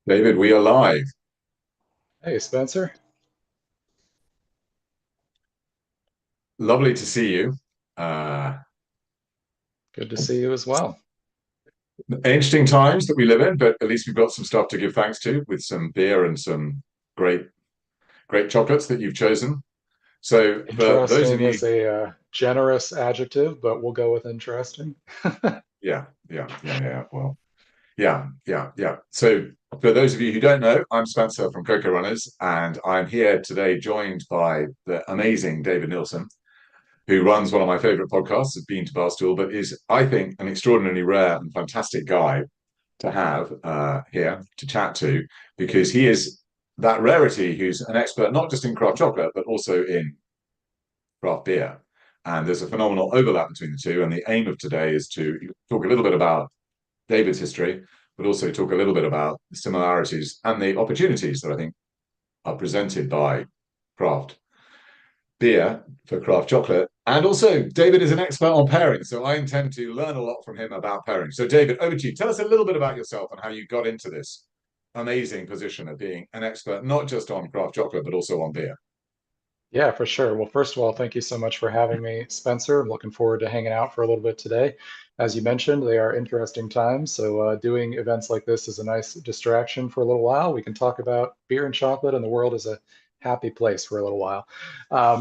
David, we are live. Hey, Spencer. Lovely to see you. Uh, Good to see you as well. Interesting times that we live in, but at least we've got some stuff to give thanks to with some beer and some great, great chocolates that you've chosen. So, for those of Interesting you, is a generous adjective, but we'll go with interesting. well, yeah. So, for those of you who don't know, I'm Spencer from Coco Runners, and I'm here today joined by the amazing David Nilsen, who runs one of my favorite podcasts, Bean to Barstool, but is, I think, an extraordinarily rare and fantastic guy to have here to chat to because he is that rarity who's an expert not just in craft chocolate, but also in craft beer. And there's a phenomenal overlap between the two. And the aim of today is to talk a little bit about David's history, but also talk a little bit about the similarities and the opportunities that I think are presented by craft beer for craft chocolate. And also, David is an expert on pairing. So I intend to learn a lot from him about pairing. So, David, over to you. Tell us a little bit about yourself and how you got into this amazing position of being an expert, not just on craft chocolate, but also on beer. Yeah, for sure. Well, first of all, thank you so much for having me, Spencer. I'm looking forward to hanging out for a little bit today. As you mentioned, they are interesting times, so doing events like this is a nice distraction for a little while. We can talk about beer and chocolate, and the world is a happy place for a little while.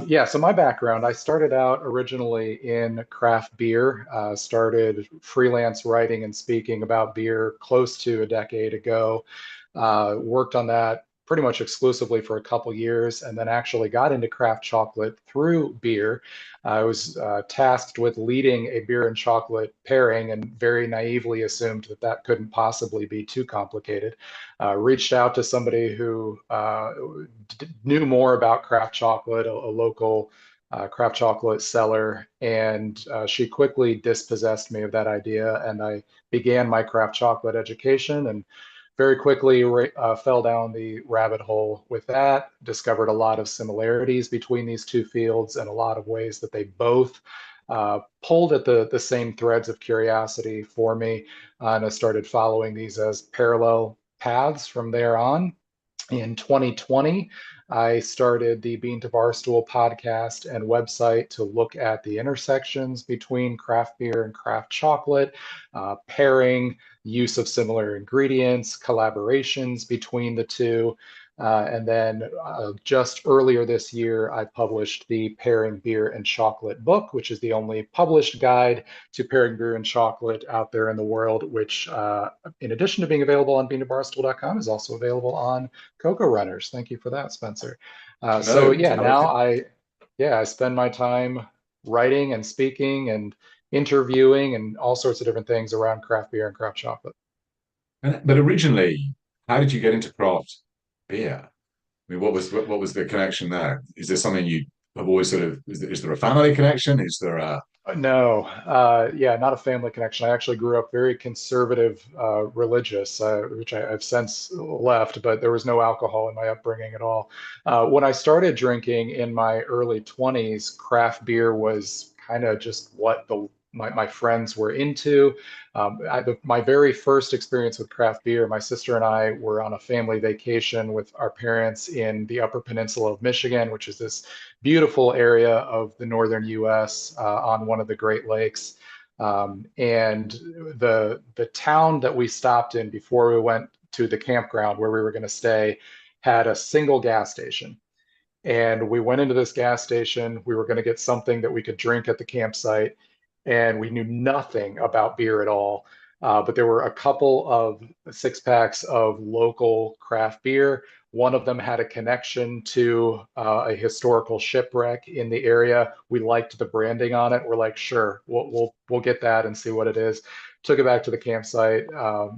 Yeah, so my background, I started out originally in craft beer, started freelance writing and speaking about beer close to a decade ago. Worked on that pretty much exclusively for a couple years, and then actually got into craft chocolate through beer. I was tasked with leading a beer and chocolate pairing and very naively assumed that that couldn't possibly be too complicated. Reached out to somebody who knew more about craft chocolate, a local craft chocolate seller, and she quickly dispossessed me of that idea. And I began my craft chocolate education and very quickly fell down the rabbit hole with that, discovered a lot of similarities between these two fields and a lot of ways that they both pulled at the same threads of curiosity for me. And I started following these as parallel paths from there on. In 2020, I started the Bean to Barstool podcast and website to look at the intersections between craft beer and craft chocolate, pairing, use of similar ingredients, collaborations between the two. And then just earlier this year, I published the Pairing Beer and Chocolate book, which is the only published guide to pairing beer and chocolate out there in the world, which, in addition to being available on beantobarstool.com, is also available on Coco Runners. Thank you for that, Spencer. To So know, yeah, to know. I spend my time writing and speaking and interviewing and all sorts of different things around craft beer and craft chocolate. But originally, how did you get into craft beer? I mean, what was the connection there? Is there something you have always sort of, is there a family connection? Is there a, No, yeah, not a family connection. I actually grew up very conservative, religious, which I've since left, but there was no alcohol in my upbringing at all. When I started drinking in my early 20s, craft beer was kind of just what my friends were into. My very first experience with craft beer, my sister and I were on a family vacation with our parents in the Upper Peninsula of Michigan, which is this beautiful area of the northern U.S. On one of the Great Lakes. And the town that we stopped in before we went to the campground where we were going to stay had a single gas station. And we went into this gas station. We were going to get something that we could drink at the campsite, and we knew nothing about beer at all. But there were a couple of six packs of local craft beer. One of them had a connection to a historical shipwreck in the area. We liked the branding on it. We're like, sure, we'll get that and see what it is. Took it back to the campsite.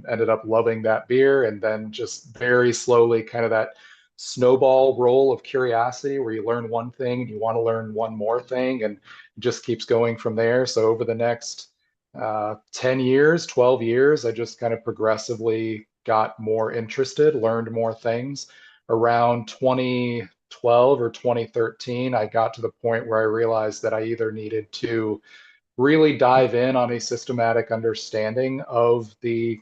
Ended up loving that beer, and then just very slowly, kind of that snowball roll of curiosity where you learn one thing and you want to learn one more thing, and it just keeps going from there. So over the next 10 years, 12 years, I just kind of progressively got more interested, learned more things. Around 2012 or 2013, I got to the point where I realized that I either needed to really dive in on a systematic understanding of the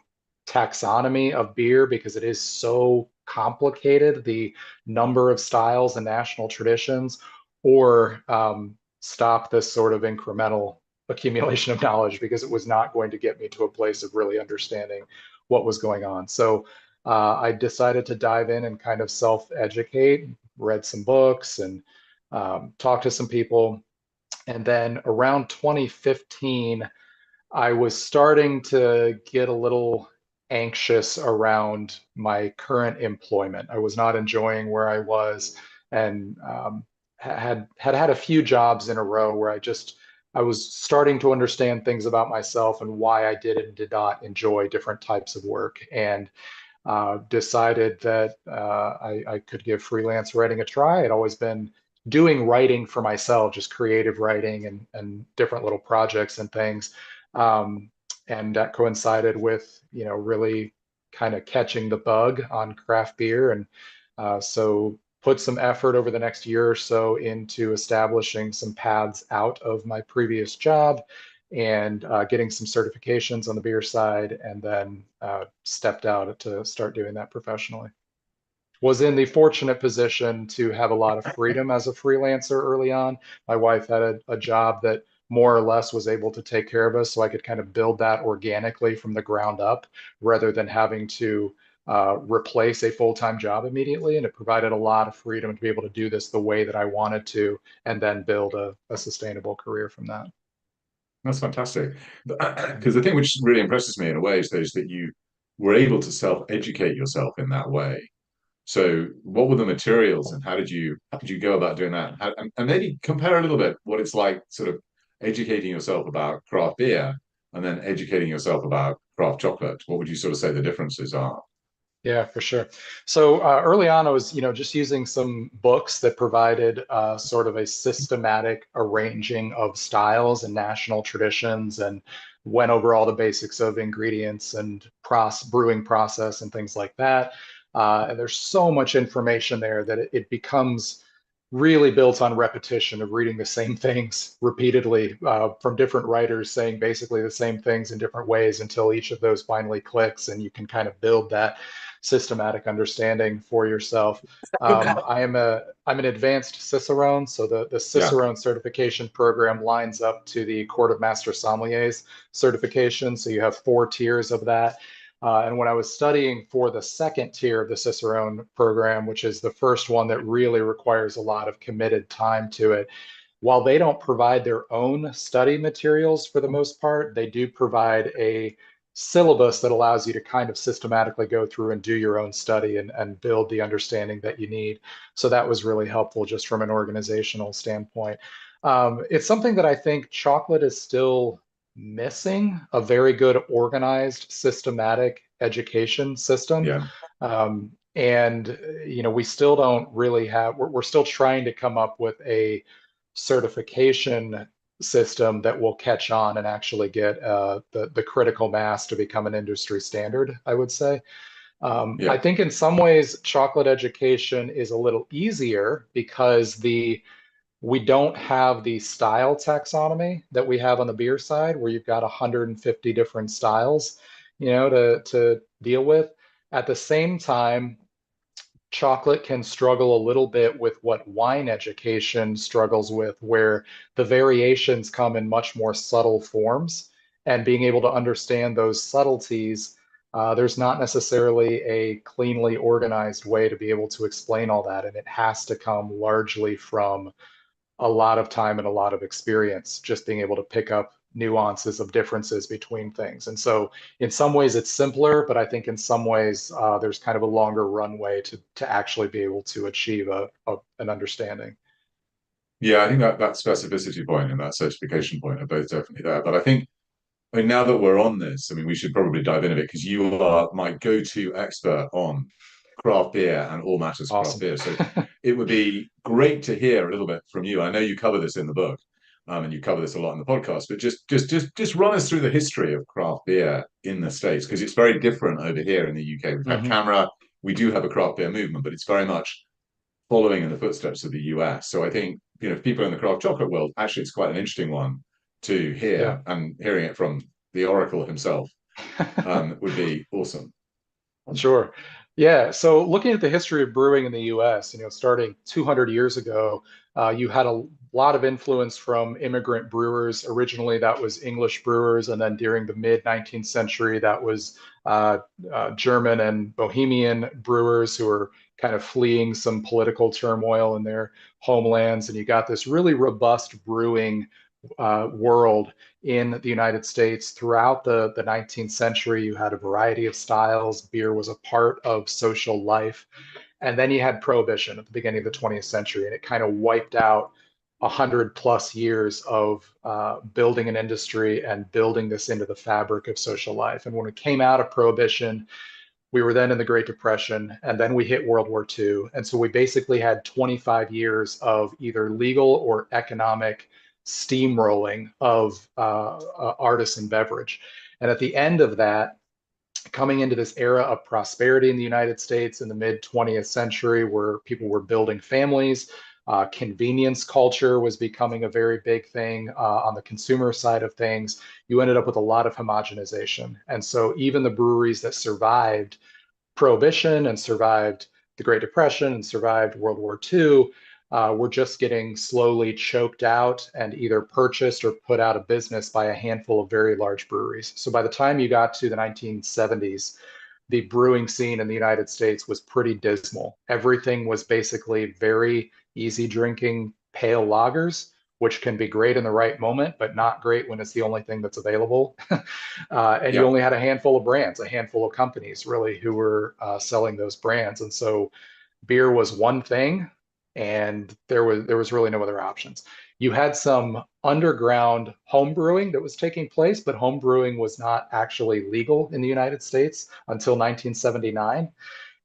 taxonomy of beer because it is so complicated, the number of styles and national traditions, or stop this sort of incremental accumulation of knowledge because it was not going to get me to a place of really understanding what was going on. So I decided to dive in and kind of self-educate, read some books and talked to some people. And then around 2015, I was starting to get a little anxious around my current employment. I was not enjoying where I was, and had a few jobs in a row where I was starting to understand things about myself and why I did and did not enjoy different types of work. And decided that I could give freelance writing a try. I'd always been doing writing for myself, just creative writing and different little projects and things. Um, and that coincided with, really kind of catching the bug on craft beer. And so put some effort over the next year or so into establishing some paths out of my previous job and getting some certifications on the beer side, and then stepped out to start doing that professionally. Was in the fortunate position to have a lot of freedom as a freelancer early on. My wife had a job that more or less was able to take care of us, so I could kind of build that organically from the ground up rather than having to replace a full-time job immediately. And it provided a lot of freedom to be able to do this the way that I wanted to, and then build a sustainable career from that. That's fantastic. Because the thing which really impresses me in a way is that you were able to self-educate yourself in that way. So, what were the materials, and how did you go about doing that? And maybe compare a little bit what it's like, sort of educating yourself about craft beer, and then educating yourself about craft chocolate. What would you sort of say the differences are? Yeah, for sure. So early on, I was, just using some books that provided sort of a systematic arranging of styles and national traditions, and went over all the basics of ingredients and brewing process and things like that. And there's so much information there that it becomes really built on repetition of reading the same things repeatedly from different writers saying basically the same things in different ways until each of those finally clicks and you can kind of build that systematic understanding for yourself. I'm an advanced Cicerone, so the Yeah, Cicerone certification program lines up to the Court of Master Sommeliers certification. So you have 4 tiers of that. And when I was studying for the second tier of the Cicerone program, which is the first one that really requires a lot of committed time to it, while they don't provide their own study materials for the most part, they do provide a syllabus that allows you to kind of systematically go through and do your own study and build the understanding that you need. So that was really helpful just from an organizational standpoint. It's something that I think chocolate is still missing a very good organized, systematic education system. yeah, And we still don't really have, we're still trying to come up with a certification system that will catch on and actually get the critical mass to become an industry standard, I would say. I yeah, think in some ways, chocolate education is a little easier because we don't have the style taxonomy that we have on the beer side, where you've got 150 different styles, to deal with. At the same time, chocolate can struggle a little bit with what wine education struggles with, where the variations come in much more subtle forms. And being able to understand those subtleties, there's not necessarily a cleanly organized way to be able to explain all that. And it has to come largely from a lot of time and a lot of experience, just being able to pick up nuances of differences between things. And so, in some ways, it's simpler, but I think in some ways, there's kind of a longer runway to actually be able to achieve an understanding. yeah. I think that specificity point and that certification point are both definitely there. But I mean, now that we're on this, I mean, we should probably dive in a bit because you are my go-to expert on craft beer and all matters craft Awesome. beer. So it would be great to hear a little bit from you. I know you cover this in the book, and you cover this a lot in the podcast, but just run us through the history of craft beer in the States because it's very different over here in the UK. We've had hmm Camera, we do have a craft beer movement, but it's very much following in the footsteps of the US. So I think, people in the craft chocolate world, actually, it's quite an interesting one to Yeah. hear and hearing it from the Oracle himself. would be awesome. Sure. Yeah. So looking at the history of brewing in the US, starting 200 years ago, you had a lot of influence from immigrant brewers. Originally, that was English brewers. And then during the mid 19th century, that was uh, German and Bohemian brewers who were kind of fleeing some political turmoil in their homelands. And you got this really robust brewing world in the United States throughout the 19th century. You had a variety of styles. Beer was a part of social life. And then you had Prohibition at the beginning of the 20th century, and it kind of wiped out 100+ years of building an industry and building this into the fabric of social life. And when we came out of Prohibition, we were then in the Great Depression, and then we hit World War II. And so we basically had 25 years of either legal or economic steamrolling of artisan beverage. And at the end of that, coming into this era of prosperity in the United States in the mid 20th century, where people were building families, convenience culture was becoming a very big thing on the consumer side of things. You ended up with a lot of homogenization. And so even the breweries that survived Prohibition and survived the Great Depression and survived World War II were just getting slowly choked out and either purchased or put out of business by a handful of very large breweries. So by the time you got to the 1970s, the brewing scene in the United States was pretty dismal. Everything was basically very easy drinking pale lagers, which can be great in the right moment, but not great when it's the only thing that's available. And you Yeah, only had a handful of brands, a handful of companies really who were selling those brands. And so beer was one thing, and there was really no other options. You had some underground home brewing that was taking place, but home brewing was not actually legal in the United States until 1979.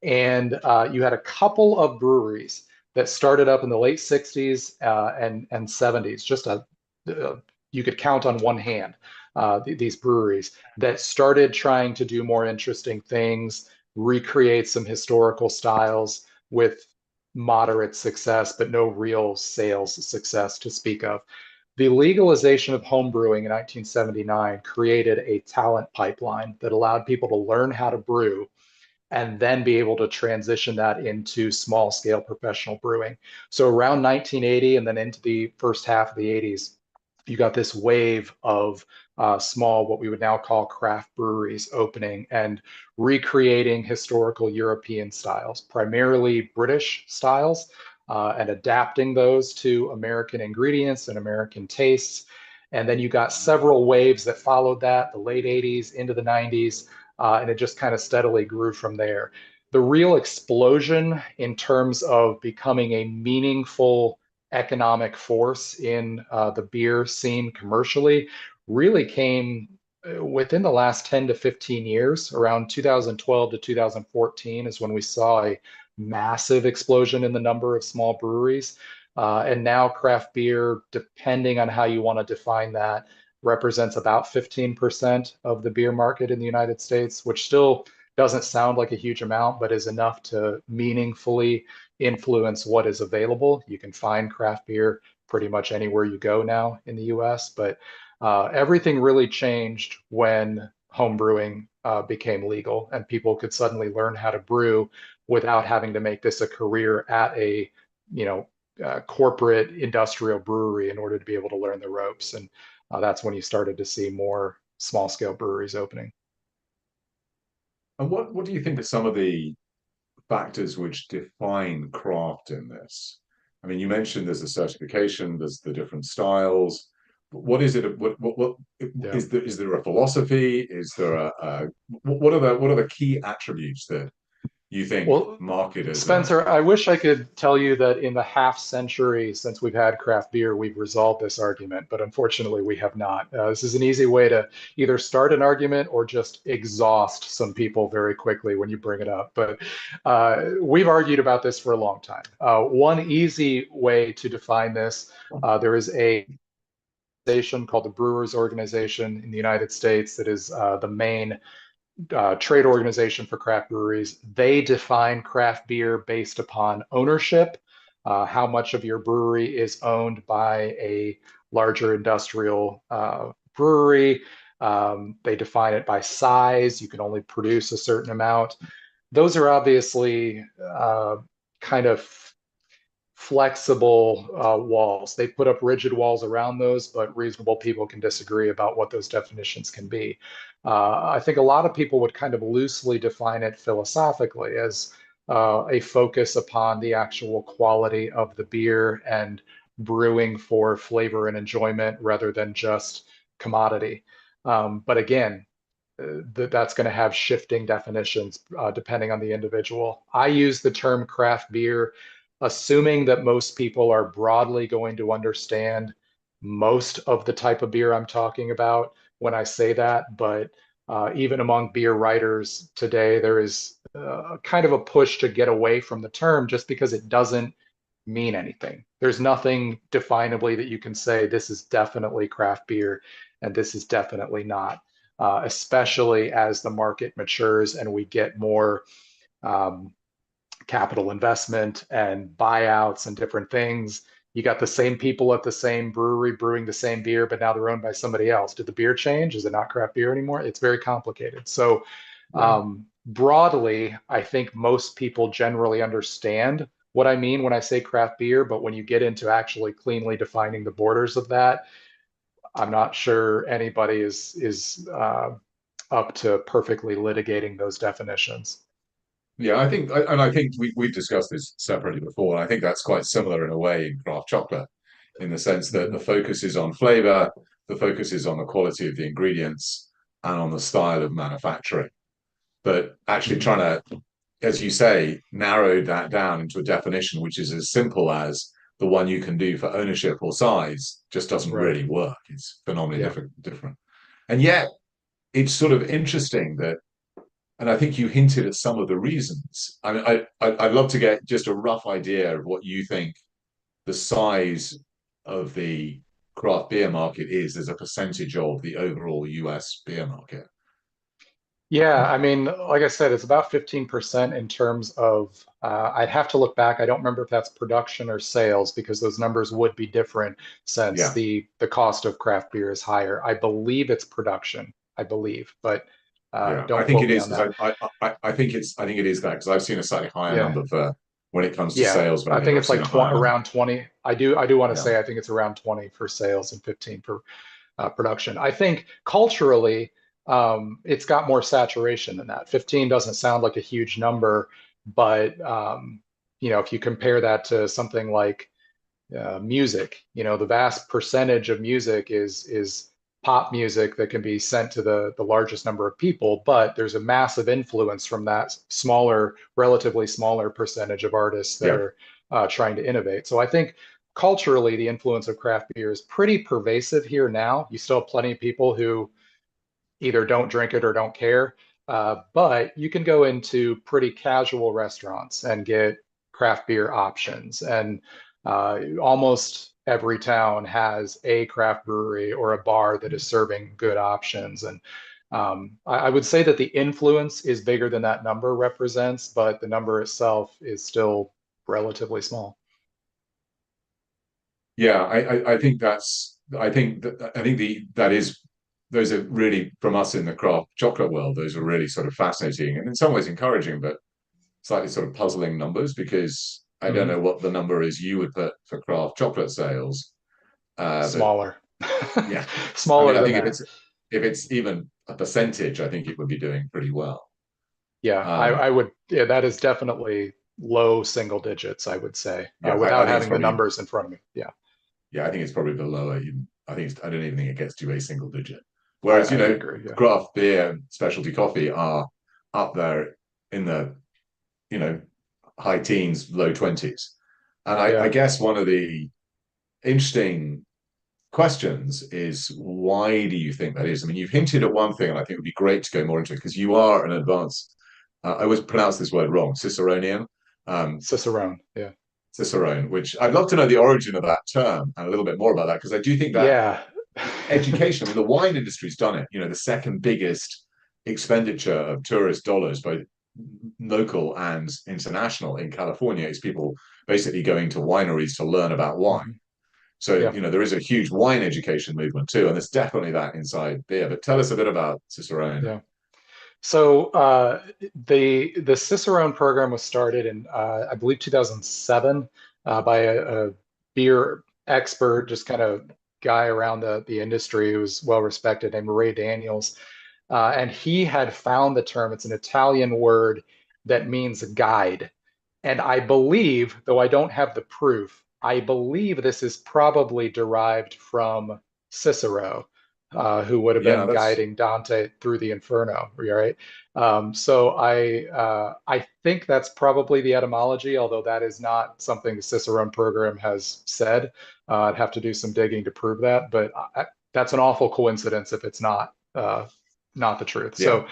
And you had a couple of breweries that started up in the late 60s and 70s. You could count on one hand these breweries that started trying to do more interesting things, recreate some historical styles with moderate success, but no real sales success to speak of. The legalization of home brewing in 1979 created a talent pipeline that allowed people to learn how to brew and then be able to transition that into small scale professional brewing. So around 1980 and then into the first half of the 80s, you got this wave of small, what we would now call craft breweries opening and recreating historical European styles, primarily British styles, and adapting those to American ingredients and American tastes. And then you got several waves that followed that, the late 80s into the 90s, and it just kind of steadily grew from there. The real explosion in terms of becoming a meaningful economic force in the beer scene commercially really came within the last 10 to 15 years. Around 2012 to 2014 is when we saw a massive explosion in the number of small breweries. And now craft beer, depending on how you want to define that, represents about 15% of the beer market in the United States, which still doesn't sound like a huge amount, but is enough to meaningfully influence what is available. You can find craft beer pretty much anywhere you go now in the US, but everything really changed when home brewing became legal and people could suddenly learn how to brew without having to make this a career at a, you know, corporate industrial brewery in order to be able to learn the ropes. And that's when you started to see more small scale breweries opening. and what do you think are some of the factors which define craft in this? I mean, you mentioned there's a certification, there's the different styles. What is it? What Yeah. is there? Is there a philosophy? Is there what are the key attributes that you think Well, marketers are? Spencer, I wish I could tell you that in the half century since we've had craft beer, we've resolved this argument, but unfortunately, we have not. This is an easy way to either start an argument or just exhaust some people very quickly when you bring it up. But we've argued about this for a long time. One easy way to define this, there is a organization called the Brewers Organization in the United States that is the main trade organization for craft breweries. They define craft beer based upon ownership, how much of your brewery is owned by a larger industrial brewery, They define it by size. You can only produce a certain amount. Those are obviously kind of flexible walls. They put up rigid walls around those, but reasonable people can disagree about what those definitions can be. I think a lot of people would kind of loosely define it philosophically as a focus upon the actual quality of the beer and brewing for flavor and enjoyment rather than just commodity. But again, that's going to have shifting definitions depending on the individual. I use the term craft beer, assuming that most people are broadly going to understand most of the type of beer I'm talking about when I say that. But even among beer writers today, there is kind of a push to get away from the term just because it doesn't mean anything. There's nothing definably that you can say this is definitely craft beer and this is definitely not, especially as the market matures and we get more um, capital investment and buyouts and different things. You got the same people at the same brewery brewing the same beer, but now they're owned by somebody else. Did the beer change? Is it not craft beer anymore? It's very complicated. So, Yeah. broadly, I think most people generally understand what I mean when I say craft beer, but when you get into actually cleanly defining the borders of that, I'm not sure anybody is up to perfectly litigating those definitions. Yeah, I think we've discussed this separately before. And I think that's quite similar in a way in craft chocolate, in the sense that Mhm. the focus is on flavor, the focus is on the quality of the ingredients, and on the style of manufacturing. But actually Mhm. trying to, as you say, narrow that down into a definition which is as simple as the one you can do for ownership or size just doesn't Right. really work. It's phenomenally Yeah. different. And yet it's sort of interesting that, and I think you hinted at some of the reasons. I mean, I'd love to get just a rough idea of what you think the size of the craft beer market is as a percentage of the overall US beer market. Yeah, I mean, like I said, it's about 15% in terms of, I'd have to look back. I don't remember if that's production or sales because those numbers would be different since Yeah, the cost of craft beer is higher. I believe it's production, I believe, but yeah. I don't think quote it me is on because that. I think it is that because I've seen a slightly higher Yeah. number for when it comes to Yeah, sales I think value. I've it's seen like a 20, higher number. around 20. I do want to Yeah, say I think it's around 20 for sales and 15 for production. I think culturally, it's got more saturation than that. 15 doesn't sound like a huge number, but if you compare that to something like music, the vast percentage of music is pop music that can be sent to the largest number of people, but there's a massive influence from that relatively smaller percentage of artists that yeah, are trying to innovate. So I think culturally, the influence of craft beer is pretty pervasive here now. You still have plenty of people who either don't drink it or don't care. But you can go into pretty casual restaurants and get craft beer options. And almost every town has a craft brewery or a bar that is serving good options. And I would say that the influence is bigger than that number represents, but the number itself is still relatively small. yeah. I think that is those are really from us in the craft chocolate world. Those are really sort of fascinating and in some ways encouraging, but slightly sort of puzzling numbers because I don't Mhm. know what the number is you would put for craft chocolate sales. But Smaller. yeah, I mean, Smaller I than think that. if it's even a percentage, I think it would be doing pretty well. Yeah, I, Um, I would. Yeah, that is definitely low single digits, I would say, yeah, I without think it's having the probably numbers in front of me. Yeah, I think it's probably the lower. Even, I don't even think it gets to a single digit. I, Whereas I would agree. Yeah, craft beer, specialty coffee are up there in the you know high teens, low twenties. And I yeah. guess one of the interesting questions is why do you think that is? I mean, you've hinted at one thing, and I think it would be great to go more into it because you are an advanced. I always pronounce this word wrong, Ciceronian, um, Cicerone. Yeah, Cicerone, which I'd love to know the origin of that term and a little bit more about that because I do think that yeah, education. I mean, the wine industry's done it. The second biggest expenditure of tourist dollars, both local and international, in California is people basically going to wineries to learn about wine. Mhm. So, Yeah. there is a huge wine education movement too, and there's definitely that inside beer. But tell us a bit about Cicerone. Yeah. So the Cicerone program was started in I believe 2007 by a beer expert, just kind of guy around the industry who was well respected named Ray Daniels, and he had found the term. It's an Italian word that means guide, and I believe, though I don't have the proof, I believe this is probably derived from Cicero, who would have Yeah, been that's guiding Dante through the Inferno, right? So I think that's probably the etymology, although that is not something the Cicerone program has said. I'd have to do some digging to prove that, but that's an awful coincidence if it's not the truth. yeah,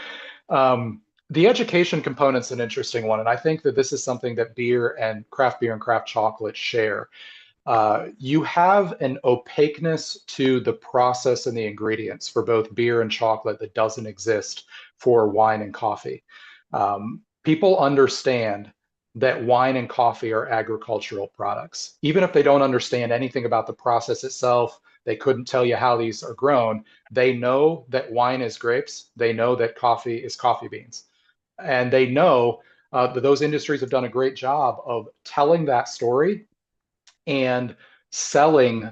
The education component's an interesting one, and I think that this is something that beer and craft chocolate share. You have an opaqueness to the process and the ingredients for both beer and chocolate that doesn't exist for wine and coffee. People understand that wine and coffee are agricultural products. Even if they don't understand anything about the process itself, they couldn't tell you how these are grown. They know that wine is grapes. They know that coffee is coffee beans. And they know that those industries have done a great job of telling that story and selling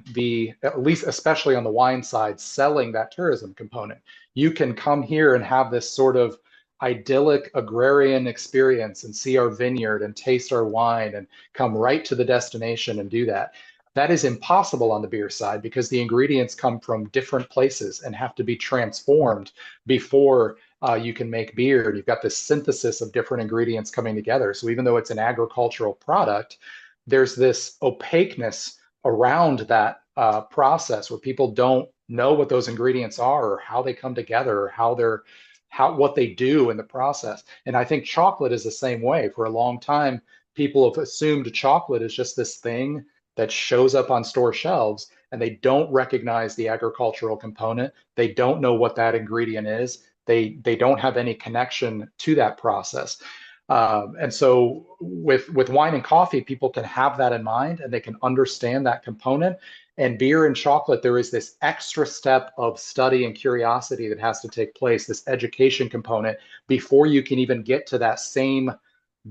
at least especially on the wine side, selling that tourism component. You can come here and have this sort of idyllic agrarian experience and see our vineyard and taste our wine and come right to the destination and do that. That is impossible on the beer side because the ingredients come from different places and have to be transformed before you can make beer. And you've got this synthesis of different ingredients coming together. So even though it's an agricultural product, there's this opaqueness around that process where people don't know what those ingredients are or how they come together or how what they do in the process. And I think chocolate is the same way. For a long time, people have assumed chocolate is just this thing that shows up on store shelves and they don't recognize the agricultural component. They don't know what that ingredient is. They don't have any connection to that process. And so with wine and coffee, people can have that in mind and they can understand that component. And beer and chocolate, there is this extra step of study and curiosity that has to take place, this education component, before you can even get to that same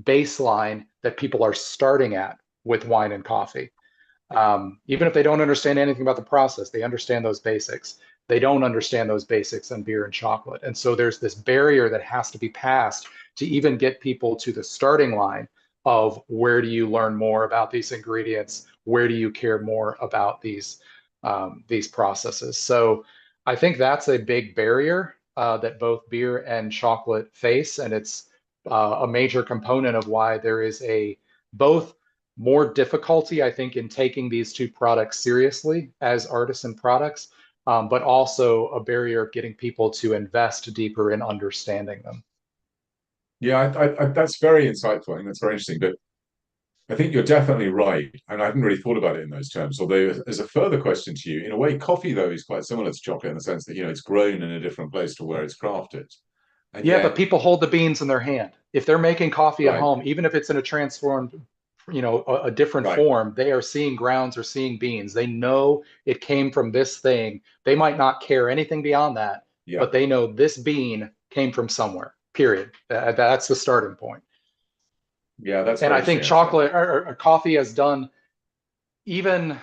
baseline that people are starting at with wine and coffee. Even if they don't understand anything about the process, they understand those basics. They don't understand those basics on beer and chocolate. And so there's this barrier that has to be passed to even get people to the starting line of where do you learn more about these ingredients? Where do you care more about these processes? So I think that's a big barrier that both beer and chocolate face, and it's a major component of why there is a both more difficulty, I think, in taking these two products seriously as artisan products, but also a barrier of getting people to invest deeper in understanding them. yeah. That's very insightful. I think that's very interesting. But I think you're definitely right. And I hadn't really thought about it in those terms. Although, as a further question to you, in a way, coffee, though, is quite similar to chocolate in the sense that, it's grown in a different place to where it's crafted. And Yeah, but yet, people hold the beans in their hand. If they're making coffee at right, home, even if it's in a transformed, a different right, form, they are seeing grounds or seeing beans. They know it came from this thing. They might not care anything beyond that, yeah, but they know this bean came from somewhere, period. That's the starting point. yeah, that's And very I think interesting, actually. chocolate or coffee has done even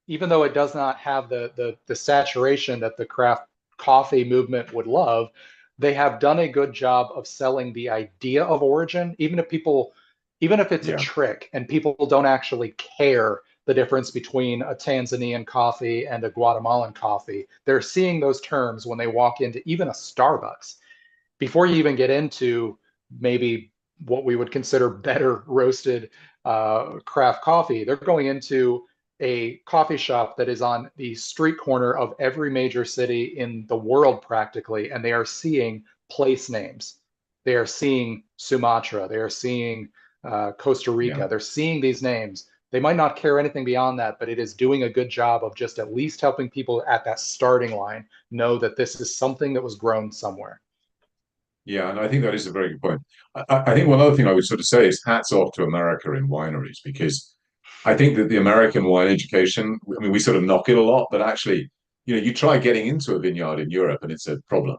even though it does not have the saturation that the craft coffee movement would love, they have done a good job of selling the idea of origin, even if it's a Yeah, trick and people don't actually care the difference between a Tanzanian coffee and a Guatemalan coffee. They're seeing those terms when they walk into even a Starbucks before you even get into maybe what we would consider better roasted craft coffee, they're going into a coffee shop that is on the street corner of every major city in the world practically, and they are seeing place names. They are seeing Sumatra. They are seeing Costa yeah. Rica. They're seeing these names. They might not care anything beyond that, but it is doing a good job of just at least helping people at that starting line know that this is something that was grown somewhere. Yeah, and I think that is a very good point. I think one other thing I would sort of say is hats off to America in wineries because I think that the American wine education, I mean, we sort of knock it a lot, but actually, you try getting into a vineyard in Europe and it's a problem.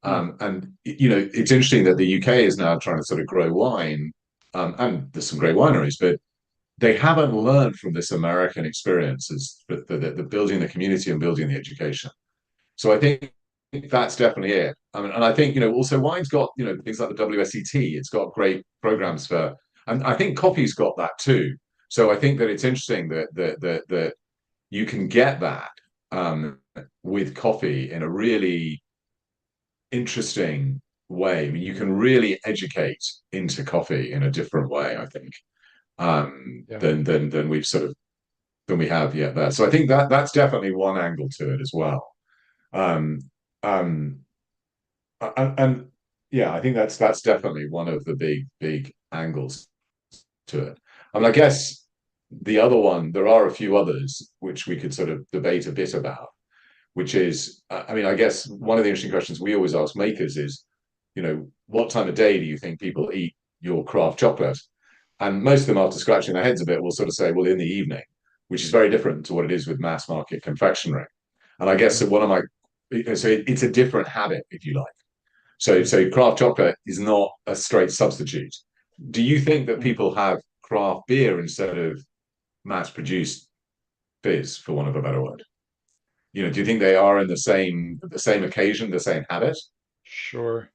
Hmm. And it's interesting that the UK is now trying to sort of grow wine, and there's some great wineries, but they haven't learned from this American experience as the building the community and building the education. So I think that's definitely it. I mean, and I think also wine's got things like the WSET. It's got great programs for, and I think coffee's got that too. So I think that it's interesting that you can get that with coffee in a really interesting way. I mean, you can really educate into coffee in a different way, I think, Yeah. than we've sort of than we have yet there. So I think that that's definitely one angle to it as well. Um, um, and yeah, I think that's definitely one of the big angles to it. I mean, I guess the other one, there are a few others which we could sort of debate a bit about, which is, I mean, I guess one of the interesting questions we always ask makers is, what time of day do you think people eat your craft chocolate? And most of them, after scratching their heads a bit, will sort of say, well, in the evening, which is very different to what it is with mass market confectionery. And I guess Hmm. that one of my, so it's a different habit, if you like. So, Hmm. so craft chocolate is not a straight substitute. Do you think that Hmm. people have craft beer instead of mass produced fizz, for want of a better word? Do you think they are in the same occasion, the same habit? Sure.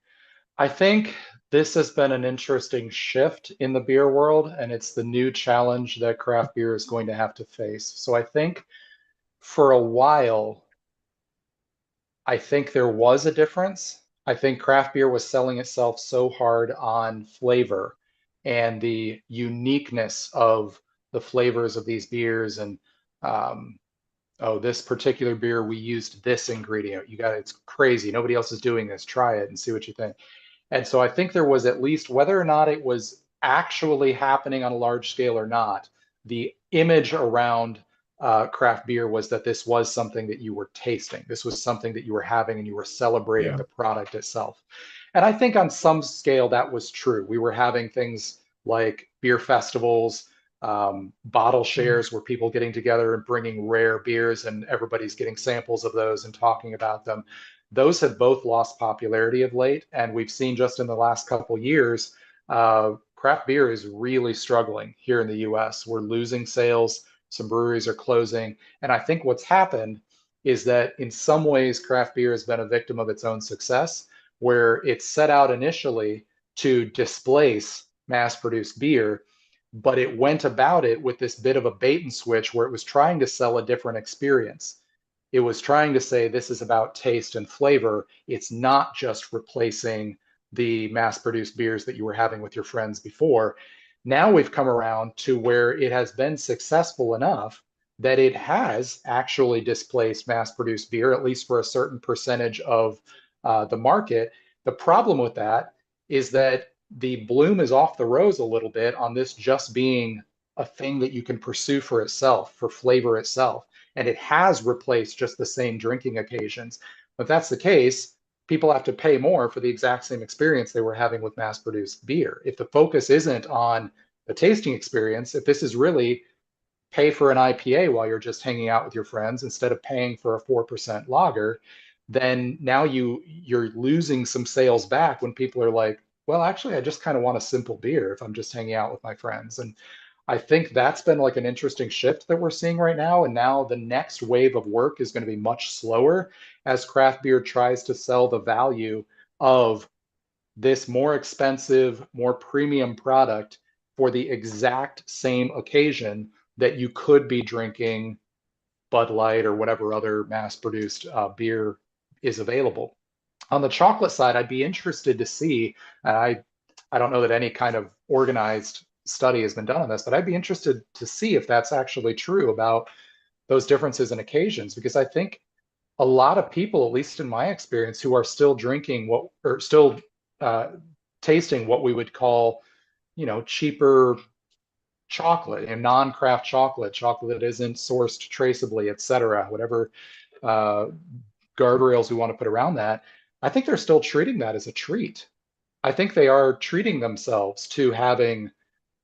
I think this has been an interesting shift in the beer world, and it's the new challenge that craft beer is going to have to face. So I think for a while, I think there was a difference. I think craft beer was selling itself so hard on flavor and the uniqueness of the flavors of these beers. And um, oh, this particular beer, we used this ingredient. You got it. It's crazy. Nobody else is doing this. Try it and see what you think. And so I think there was at least, whether or not it was actually happening on a large scale or not, the image around craft beer was that this was something that you were tasting. This was something that you were having and you were celebrating Yeah. the product itself. And I think on some scale that was true. We were having things like beer festivals, bottle shares where people getting together and bringing rare beers and everybody's getting samples of those and talking about them. Those have both lost popularity of late, and we've seen just in the last couple years, craft beer is really struggling here in the US. We're losing sales, some breweries are closing, and I think what's happened is that in some ways, craft beer has been a victim of its own success, where it set out initially to displace mass produced beer, but it went about it with this bit of a bait and switch where it was trying to sell a different experience. It was trying to say this is about taste and flavor. It's not just replacing the mass produced beers that you were having with your friends before. Now we've come around to where it has been successful enough that it has actually displaced mass produced beer, at least for a certain percentage of the market. The problem with that is that the bloom is off the rose a little bit on this just being a thing that you can pursue for itself, for flavor itself, and it has replaced just the same drinking occasions. If that's the case, people have to pay more for the exact same experience they were having with mass produced beer. If the focus isn't on the tasting experience, if this is really pay for an IPA while you're just hanging out with your friends instead of paying for a 4% lager, then now you're losing some sales back when people are like, well, actually, I just kind of want a simple beer if I'm just hanging out with my friends. And I think that's been like an interesting shift that we're seeing right now. And now the next wave of work is going to be much slower as craft beer tries to sell the value of this more expensive, more premium product for the exact same occasion that you could be drinking Bud Light or whatever other mass produced beer is available. On the chocolate side, I'd be interested to see, and I don't know that any kind of organized study has been done on this, but I'd be interested to see if that's actually true about those differences in occasions, because I think a lot of people, at least in my experience, who are still drinking what or still uh, tasting what we would call, cheaper chocolate and non-craft chocolate, chocolate that isn't sourced traceably, et cetera, whatever uh, guardrails we want to put around that. I think they're still treating that as a treat. I think they are treating themselves to having,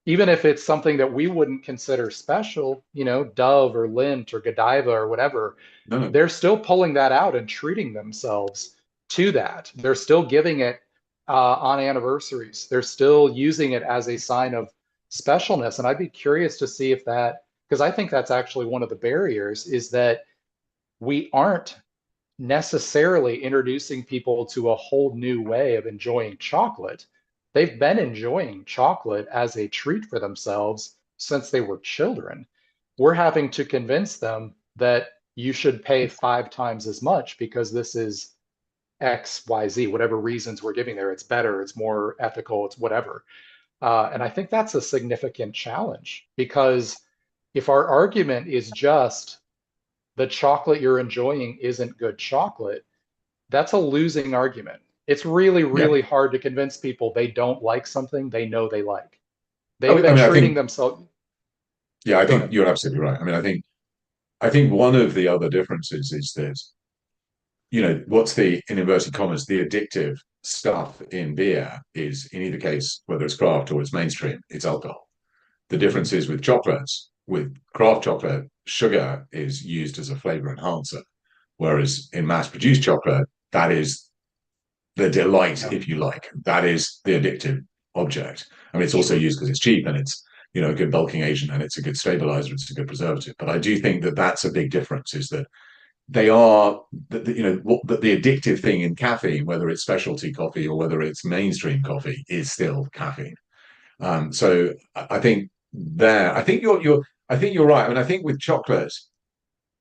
even if it's something that we wouldn't consider special, Dove or Lindt or Godiva or whatever, No, no. they're still pulling that out and treating themselves to that. They're still giving it on anniversaries. They're still using it as a sign of specialness. And I'd be curious to see if that, because I think that's actually one of the barriers, is that we aren't necessarily introducing people to a whole new way of enjoying chocolate. They've been enjoying chocolate as a treat for themselves since they were children. We're having to convince them that you should pay 5 times as much because this is X, Y, Z, whatever reasons we're giving there. It's better, it's more ethical, it's whatever. And I think that's a significant challenge because if our argument is just the chocolate you're enjoying isn't good chocolate, that's a losing argument. It's really, Yeah. really hard to convince people they don't like something they know they like. I They've mean, I been mean, I treating think, themselves. yeah, I Go think ahead. you're absolutely right. I mean, I think one of the other differences is that, what's the, in inverted commas, the addictive stuff in beer is, in either case, whether it's craft or it's mainstream, it's alcohol. The difference is with chocolates, with craft chocolate, sugar is used as a flavor enhancer, whereas in mass produced chocolate, that is the delight, Yeah, if you like. That is the addictive object. I mean, it's also sure. used because it's cheap and it's, a good bulking agent and it's a good stabilizer, it's a good preservative. But I do think that that's a big difference, is that they are, the addictive thing in caffeine, whether it's specialty coffee or whether it's mainstream coffee, is still caffeine. So I think I think you're right. I mean, I think with chocolate,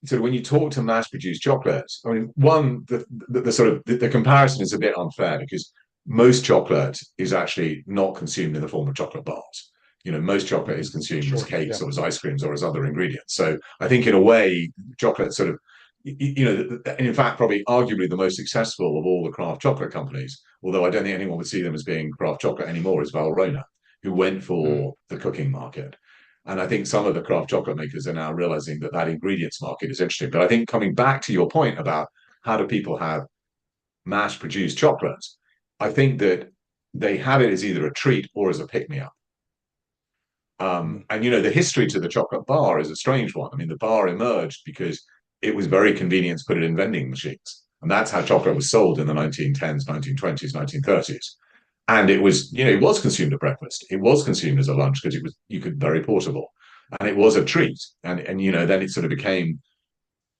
sort of when you talk to mass produced chocolates, I mean, one, the sort of the comparison is a bit unfair because most chocolate is actually not consumed in the form of chocolate bars. Most chocolate is consumed as Sure. Yeah. cakes or as ice creams or as other ingredients. So I think in a way, chocolate sort of, in fact, probably arguably the most successful of all the craft chocolate companies, although I don't think anyone would see them as being craft chocolate anymore, is Valrhona, who went Mm. for the cooking market. And I think some of the craft chocolate makers are now realizing that that ingredients market is interesting. But I think coming back to your point about how do people have mass produced chocolates, I think that they have it as either a treat or as a pick me up. Mm. And the history to the chocolate bar is a strange one. I mean, the bar emerged because it was very convenient to put it in vending machines. And that's how chocolate was sold in the 1910s, 1920s, 1930s. And it was consumed at breakfast. It was consumed as a lunch because you could very portable. And it was a treat. And then it sort of became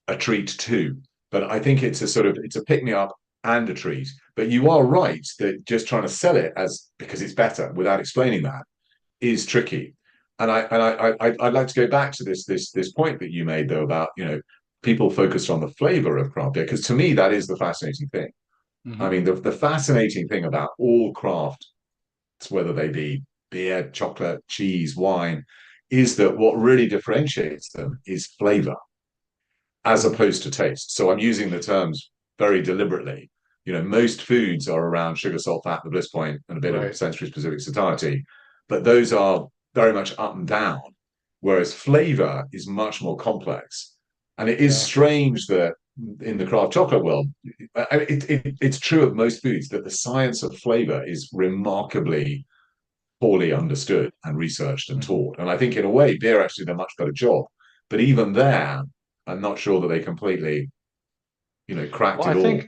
a treat too. But I think it's a pick me up and a treat. But you are right that just trying to sell it as because it's better without explaining that is tricky. I'd like to go back to this point that you made though about people focused on the flavor of craft beer, because to me that is the fascinating thing. I Hmm. mean, the fascinating thing about all craft, whether they be beer, chocolate, cheese, wine, is that what really differentiates them is flavor as Hmm. opposed to taste. So I'm using the terms very deliberately. Most foods are around sugar, salt, fat, the bliss point, and a bit of Right. sensory specific satiety, but those are very much up and down, whereas flavor is much more complex. And it is Yeah. strange that in the craft chocolate world, it's true of most foods that the science of flavor is remarkably poorly understood and researched and Hmm. taught. And I think in a way, beer actually did a much better job. But even there, I'm not sure that they completely, cracked Well, it all.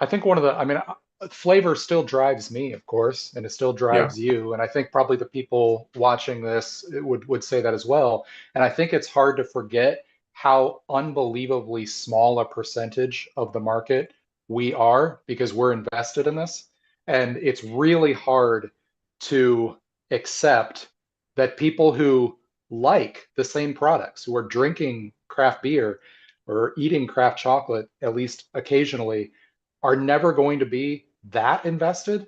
I think one of the, I mean, flavor still drives me, of course, and it still Yeah, drives you. And I think probably the people watching this would say that as well. And I think it's hard to forget how unbelievably small a percentage of the market we are because we're invested in this. And it's really hard to accept that people who like the same products, who are drinking craft beer or eating craft chocolate, at least occasionally, are never going to be that invested.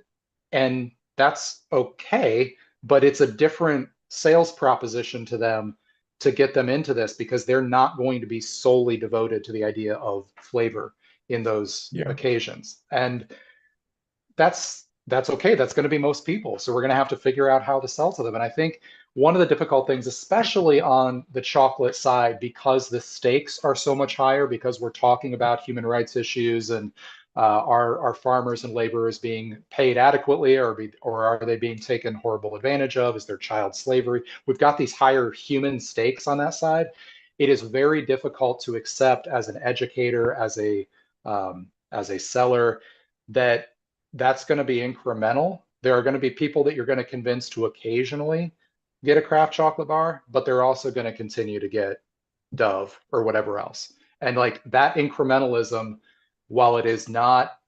And that's okay, but it's a different sales proposition to them to get them into this because they're not going to be solely devoted to the idea of flavor in those yeah, occasions. And that's okay. That's going to be most people. So we're going to have to figure out how to sell to them. And I think one of the difficult things, especially on the chocolate side, because the stakes are so much higher, because we're talking about human rights issues and Are farmers and laborers being paid adequately, or are they being taken horrible advantage of? Is there child slavery? We've got these higher human stakes on that side. It is very difficult to accept as an educator, as a seller, that that's going to be incremental. There are going to be people that you're going to convince to occasionally get a craft chocolate bar, but they're also going to continue to get Dove or whatever else. And like that incrementalism, while it is not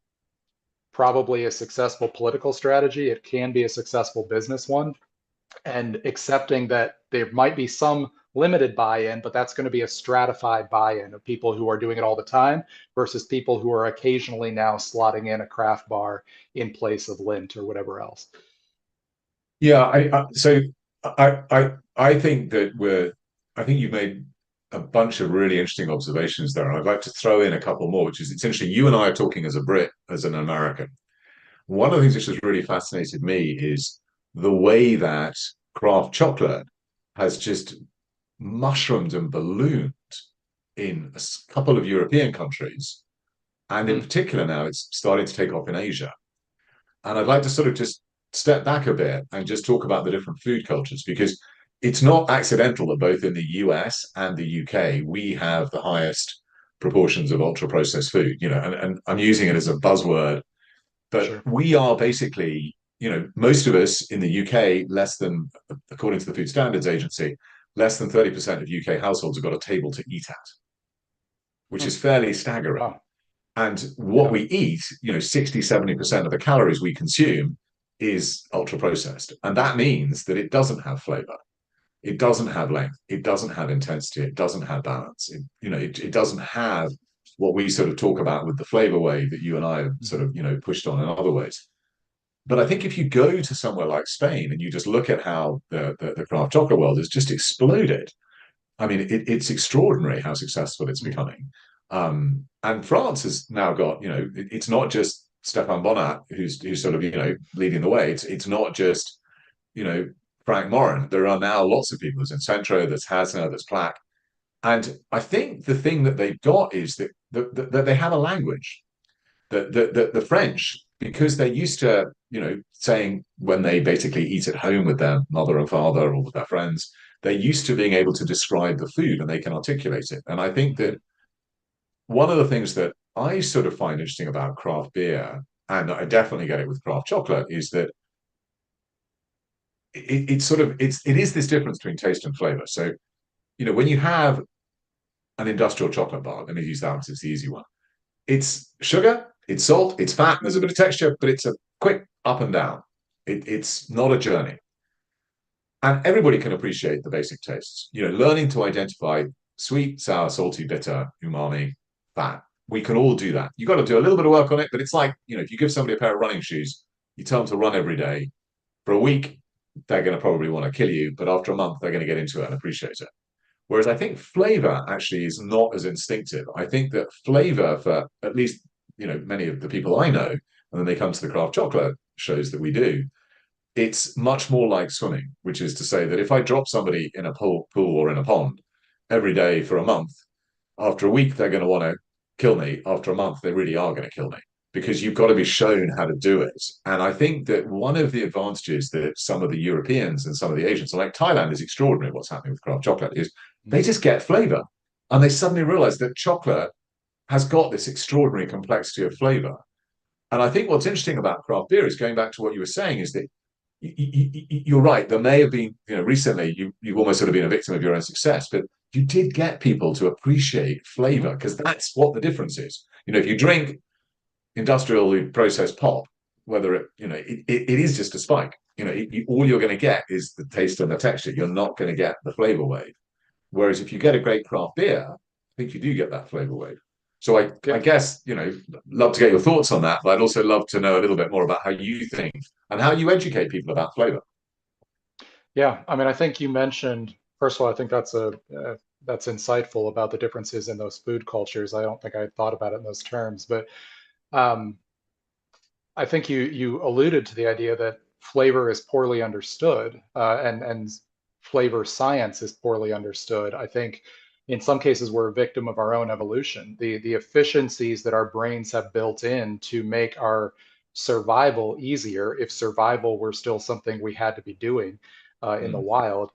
probably a successful political strategy, it can be a successful business one. And accepting that there might be some limited buy-in, but that's going to be a stratified buy-in of people who are doing it all the time versus people who are occasionally now slotting in a craft bar in place of Lindt or whatever else. Yeah, I think that I think you've made a bunch of really interesting observations there. And I'd like to throw in a couple more, which is it's interesting. You and I are talking as a Brit, as an American. One of the things which has really fascinated me is the way that craft chocolate has just mushroomed and ballooned in a couple of European countries. And in Mm, particular, now it's starting to take off in Asia. And I'd like to sort of just step back a bit and just talk about the different food cultures because it's not accidental that both in the US and the UK, we have the highest proportions of ultra processed food, and I'm using it as a buzzword, but sure. we are basically, most of us in the UK, less than, according to the Food Standards Agency, less than 30% of UK households have got a table to eat at, which Mm, is fairly staggering. wow. And what Yeah. we eat, 60, 70% of the calories we consume is ultra processed. And that means that it doesn't have flavor. It doesn't have length. It doesn't have intensity. It doesn't have balance. It doesn't have what we sort of talk about with the flavor wave that you and I have sort Mhm. of, pushed on in other ways. But I think if you go to somewhere like Spain and you just look at how the craft chocolate world has just exploded, I mean, it's extraordinary how successful it's Mhm. becoming. And France has now got, it's not just Stefan Bonnat who's sort of, leading the way. It's not just, you know, Frank Morin. There are now lots of people. There's Incentro, there's Hasner, there's Plaque. And I think the thing that they've got is that they have a language the French, because they're used to, saying when they basically eat at home with their mother and father or with their friends, they're used to being able to describe the food and they can articulate it. And I think Mhm. that one of the things that I sort of find interesting about craft beer, and I definitely get it with craft chocolate, is that it is this difference between taste and flavor. So, when you have an industrial chocolate bar, let me use that because it's the easy one. It's sugar, it's salt, it's fat, and there's a bit of texture, but it's a quick up and down. It's not a journey. And everybody can appreciate the basic tastes. Learning to identify sweet, sour, salty, bitter, umami, fat. We can all do that. You've got to do a little bit of work on it, but it's like, if you give somebody a pair of running shoes, you tell them to run every day. For a week, they're going to probably want to kill you, but after a month, they're going to get into it and appreciate it. Whereas I think flavor actually is not as instinctive. I think that flavor for at least, many of the people I know, and then they come to the craft chocolate shows that we do, it's much more like swimming, which is to say that if I drop somebody in a pool or in a pond every day for a month, after a week, they're going to want to kill me. After a month, they really are going to kill me because you've got to be shown how to do it. And I think that one of the advantages that some of the Europeans and some of the Asians, like Thailand, is extraordinary what's happening with craft chocolate, is they just get flavor. And they suddenly realize that chocolate has got this extraordinary complexity of flavor. And I think what's interesting about craft beer is going back to what you were saying is that you're right. There may have been, recently you've almost sort of been a victim of your own success, but you did get people to appreciate flavor Mhm. because that's what the difference is. If you drink industrially processed pop, whether it is just a spike. All you're going to get is the taste and the texture. You're not going to get the flavor wave. Whereas if you get a great craft beer, I think you do get that flavor wave. So I Yeah. guess, love to get your thoughts on that, but I'd also love to know a little bit more about how you think and how you educate people about flavor. Yeah. I mean, I think you mentioned, first of all, I think that's insightful about the differences in those food cultures. I don't think I thought about it in those terms, but um, I think you alluded to the idea that flavor is poorly understood, and flavor science is poorly understood. I think in some cases, we're a victim of our own evolution. The efficiencies that our brains have built in to make our survival easier, if survival were still something we had to be doing in the Mm, wild,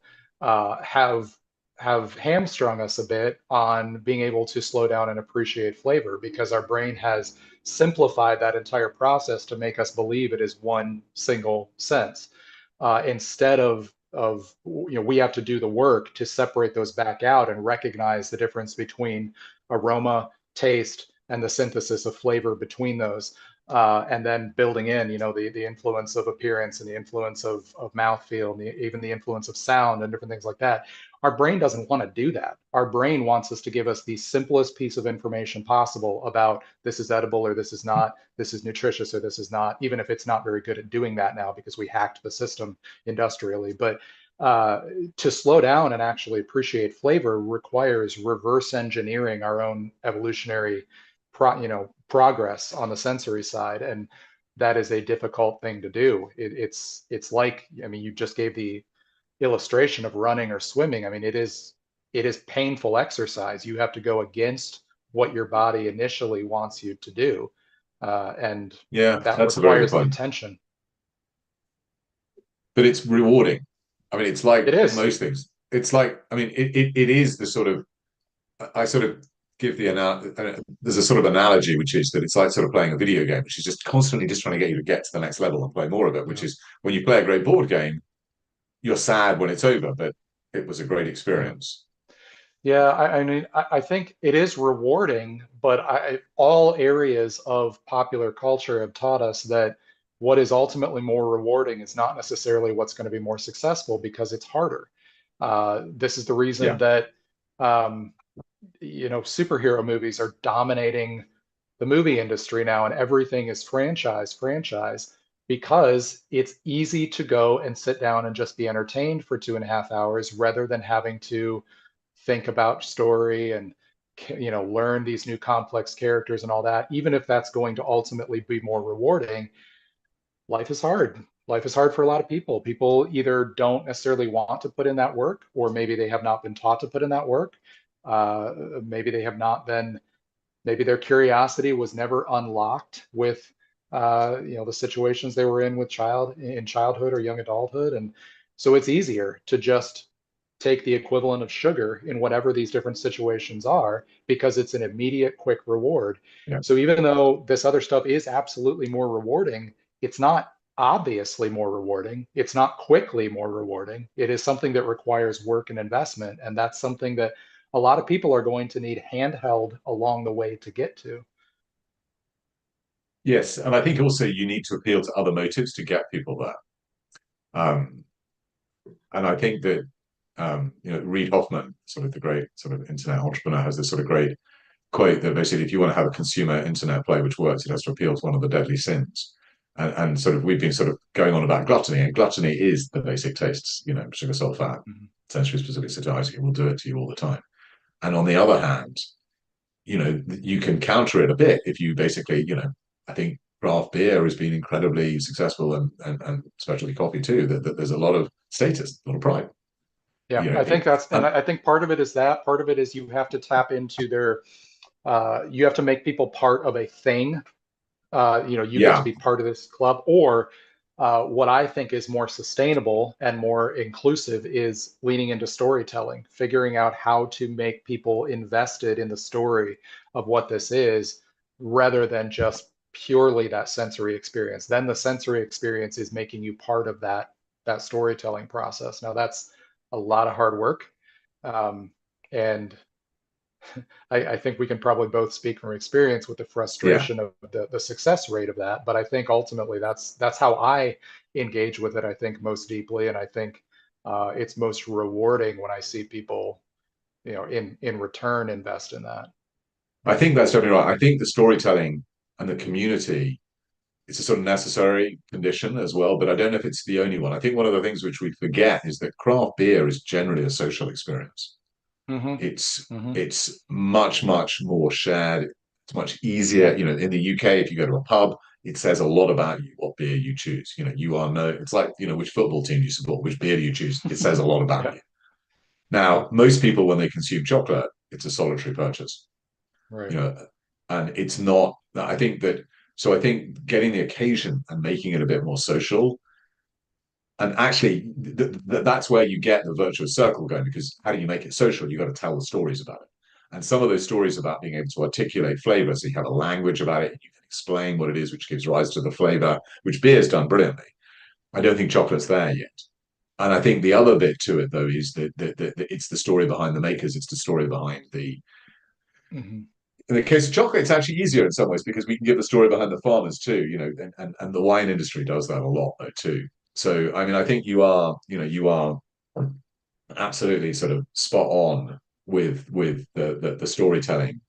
have hamstrung us a bit on being able to slow down and appreciate flavor because our brain has simplified that entire process to make us believe it is one single sense instead of we have to do the work to separate those back out and recognize the difference between aroma, taste, and the synthesis of flavor between those. And then building in, the influence of appearance and the influence of mouthfeel and even the influence of sound and different things like that. Our brain doesn't want to do that. Our brain wants us to give us the simplest piece of information possible about this is edible or this is not, this is nutritious or this is not, even if it's not very good at doing that now because we hacked the system industrially. But uh, to slow down and actually appreciate flavor requires reverse engineering our own evolutionary progress on the sensory side, and that is a difficult thing to do. It's like, I mean, you just gave the illustration of running or swimming. I mean, it is painful exercise. You have to go against what your body initially wants you to do, and yeah, that that's a very good requires the point. attention. But it's rewarding. I mean, it's It like is. most things. It's like, I mean, it is the sort of, I sort of give there's a sort of analogy, which is that it's like sort of playing a video game, which is just constantly just trying to get you to get to the next level and play more of it, which Yeah. is when you play a great board game, you're sad when it's over, but it was a great Yeah. experience. Yeah, I mean, I think it is rewarding, but all areas of popular culture have taught us that what is ultimately more rewarding is not necessarily what's going to be more successful because it's harder. This is the reason Yeah. that superhero movies are dominating the movie industry now, and everything is franchise, because it's easy to go and sit down and just be entertained for 2.5 hours rather than having to think about story and learn these new complex characters and all that. Even if that's going to ultimately be more rewarding, life is hard. Life is hard for a lot of people. People either don't necessarily want to put in that work, or maybe they have not been taught to put in that work. Maybe they have not been, maybe their curiosity was never unlocked with, the situations they were in in childhood or young adulthood. And so it's easier to just take the equivalent of sugar in whatever these different situations are because it's an immediate, quick reward. Yeah. So even though this other stuff is absolutely more rewarding, it's not obviously more rewarding. It's not quickly more rewarding. It is something that requires work and investment. And that's something that a lot of people are going to need handheld along the way to get to. Yes. And I think also you need to appeal to other motives to get people there. And I think that Reid Hoffman, sort of the great sort of internet entrepreneur, has this sort of great quote that basically, if you want to have a consumer internet play which works, it has to appeal to one of the deadly sins. And sort of we've been sort of going on about gluttony, and gluttony is the basic tastes, sugar, salt, fat, Mhm. sensory specific satiety will do it to you all the time. And on the other hand, you can counter it a bit if you basically, I think craft beer has been incredibly successful, and specialty coffee too. That there's a lot of status, a lot of pride. Yeah, You know, I think that's, and and I think part of it is that. Part of it is you have to tap into you have to make people part of a thing. You get to yeah, be part of this club, or what I think is more sustainable and more inclusive is leaning into storytelling, figuring out how to make people invested in the story of what this is, rather than just purely that sensory experience. Then the sensory experience is making you part of that storytelling process. Now that's a lot of hard work, um, and I think we can probably both speak from experience with the yeah. frustration of the success rate of that. But I think ultimately that's how I engage with it. I think most deeply, and I think it's most rewarding when I see people, in return invest in that. I think that's definitely right. I think the storytelling and the community is a sort of necessary condition as well, but I don't know if it's the only one. I think one of the things which we forget is that craft beer is generally a social experience. Hmm. It's Hmm. it's much more shared. It's much easier. Yeah. In the UK, if you go to a pub, it says a lot about you what beer you choose. You are no. It's like which football team you support, which beer do you choose. It says a lot about Yeah. you. Now, most people, when they consume chocolate, it's a solitary purchase, Right. you know, and it's not. I think that. So I think getting the occasion and making it a bit more social, and actually, that's where you get the virtuous circle going. Because how do you make it social? You've got to tell the stories about it, and some of those stories about being able to articulate flavor, so you have a language about it, and you can explain what it is which gives rise to the flavor, which beer's done brilliantly. I don't think chocolate's there yet. And I think the other bit to it, though, is that it's the story behind the makers. It's the story behind the. Hmm. In the case of chocolate, it's actually easier in some ways because we can give the story behind the farmers too, and the wine industry does that a lot though too. So, I mean, I think you are absolutely sort of spot on with the storytelling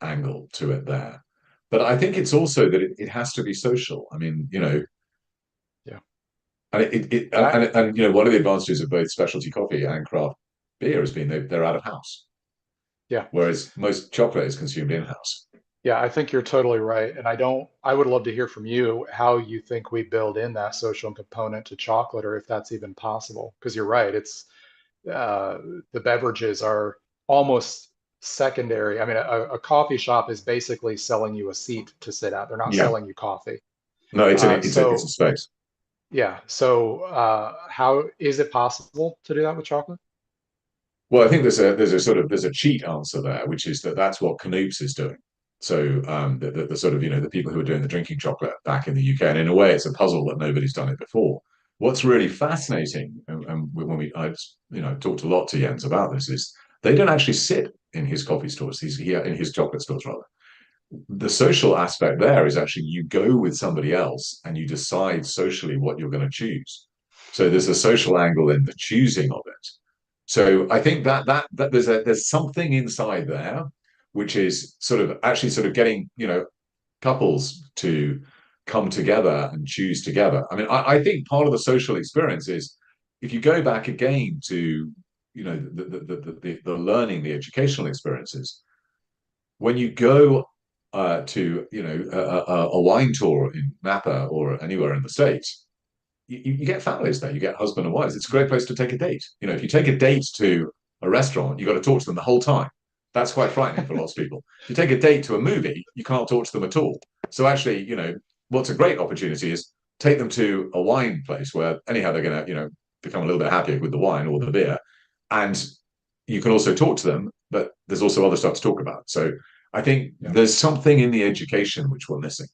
angle to it there. But I think it's also that it has to be social. I mean, Yeah. and it And I, and one of the advantages of both specialty coffee and craft beer has been they're out of house, yeah. whereas most chocolate is consumed in house. Yeah, I think you're totally right. And I would love to hear from you how you think we build in that social component to chocolate, or if that's even possible. Because you're right, uh, the beverages are almost secondary. I mean, a coffee shop is basically selling you a seat to sit at. They're not Yeah, selling you coffee. no, it's a So space. yeah, so how is it possible to do that with chocolate? Well, I think there's a cheat answer there, which is that's what Canoops is doing. So the sort of the people who are doing the drinking chocolate back in the UK, and in a way, it's a puzzle that nobody's done it before. What's really fascinating, and when I talked a lot to Jens about this, is they don't actually sit in his coffee stores. He's here in his chocolate stores rather. The social aspect there is actually you go with somebody else and you decide socially what you're going to choose. So there's a social angle in the choosing of it. So I think that there's something inside there which is sort of getting couples to come together and choose together. I mean, I think part of the social experience is if you go back again to the learning, the educational experiences, when you go to a wine tour in Napa or anywhere in the States, you get families there. You get husband and wives. It's a great place to take a date. If you take a date to a restaurant, you've got to talk to them the whole time. That's quite frightening for lots of people. If you take a date to a movie, you can't talk to them at all. So actually, what's a great opportunity is take them to a wine place where anyhow they're going to, become a little bit happier with the wine or the beer, and you can also talk to them. But there's also other stuff to talk about. So I think Yeah. there's something in the education which we're missing.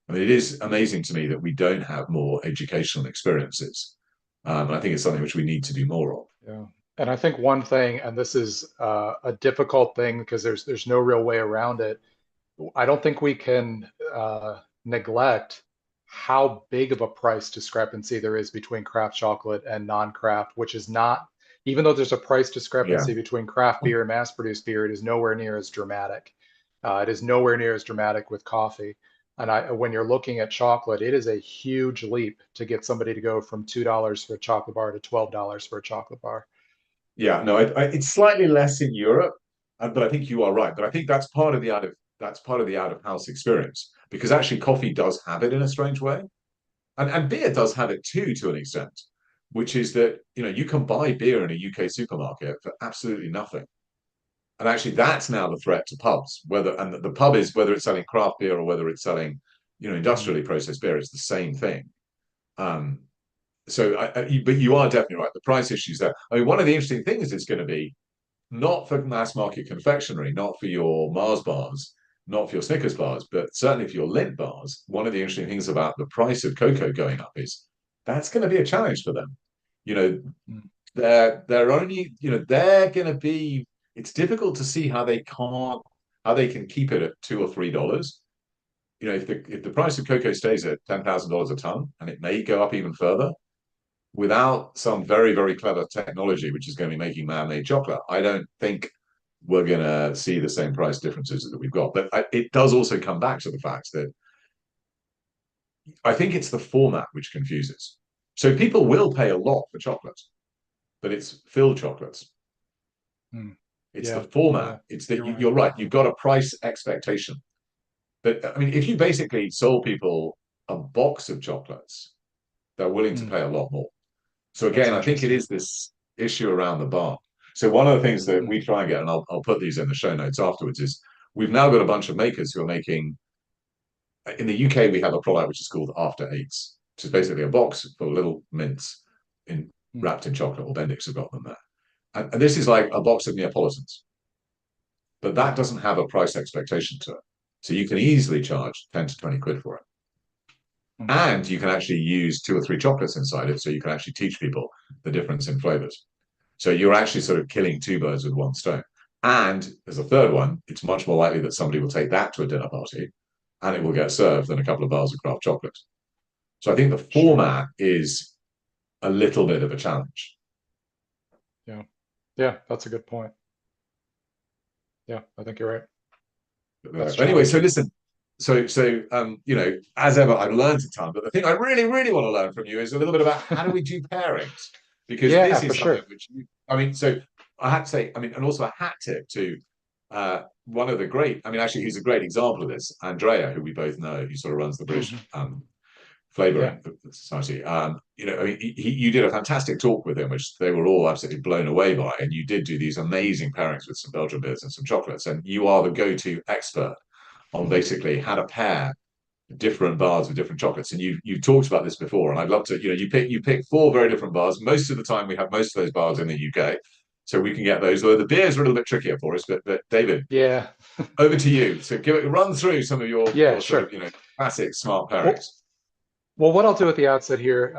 I mean, it is amazing to me that we don't have more educational experiences. And I think it's something which we need to do more of. Yeah. And I think one thing, and this is a difficult thing because there's no real way around it. I don't think we can neglect how big of a price discrepancy there is between craft chocolate and non-craft, which is not, even though there's a price Yeah. discrepancy between craft beer and mass-produced beer, it is nowhere near as dramatic. It is nowhere near as dramatic with coffee. And when you're looking at chocolate, it is a huge leap to get somebody to go from $2 for a chocolate bar to $12 for a chocolate bar. Yeah. No, it's slightly less in Europe, but I think you are right. But I think that's part of the out of house experience because actually coffee does have it in a strange way, and beer does have it too to an extent, which is that you can buy beer in a UK supermarket for absolutely nothing. And actually, that's now the threat to pubs. The pub is whether it's selling craft beer or whether it's selling, Mm, industrially processed beer. It's the same thing. Um, but you are definitely right. The price issues there. I mean, one of the interesting things is going to be not for mass market confectionery, not for your Mars bars, not for your Snickers bars, but certainly for your Lindt bars. One of the interesting things about the price of cocoa going up is that's going to be a challenge for them. You know, mm, they're only they're going to be. It's difficult to see how they can keep it at $2 or $3. If the price of cocoa stays at $10,000 a ton, and it may go up even further, without some very very clever technology, which is going to be making man-made chocolate, I don't think we're going to see the same price differences that we've got. But it does also come back to the fact that I think it's the format which confuses. So people will pay a lot for chocolate, but it's filled chocolates. mm. It's the Yeah, format. yeah, It's that you're right. you're right. You've got a price expectation. But I mean, if you basically sold people a box of chocolates, they're willing to Mm, pay a lot more. So that's again, I think it interesting. is this issue around the bar. So one of the things that Mm, we try and get, and I'll put these in the show notes afterwards, is we've now got a bunch of makers who are making. In the UK, we have a product which is called After Eights, which is basically a box full of little mints in mm, wrapped in chocolate, or Bendix have got them there. And this is like a box of Neapolitans, but that doesn't have a price expectation to it. So you can easily charge 10 to 20 quid for it. mm. And you can actually use two or three chocolates inside it. So you can actually teach people the difference in flavors. So you're actually sort of killing two birds with one stone. And as a third one, it's much more likely that somebody will take that to a dinner party and it will get served than a couple of bars of craft chocolate. So I think the Sure. format is a little bit of a challenge. Yeah. Yeah, that's a good point. Yeah, I think you're right. That's But anyway, so challenging. listen, as ever, I've learned a ton. But the thing I really, really want to learn from you is a little bit about how do we do pairings, because Yeah, this for is something sure. which I mean, so I had to say, I mean, and also a hat tip to one of the great, I mean, actually, he's a great example of this, Andrea, who we both know, who sort of runs the British Hmm. Yeah. flavoring society. I mean, you did a fantastic talk with him, which they were all absolutely blown away by, and you did do these amazing pairings with some Belgian beers and some chocolates, and you are the go-to expert on basically how to pair different bars with different chocolates. And you talked about this before, and I'd love to, you pick four very different bars. Most of the time, we have most of those bars in the UK, so we can get those. Although the beers are a little bit trickier for us, but David, Yeah. over to you. So run through some of your Yeah, your sort of sure. classic smart pairings. Well, Well, what I'll do at the outset here,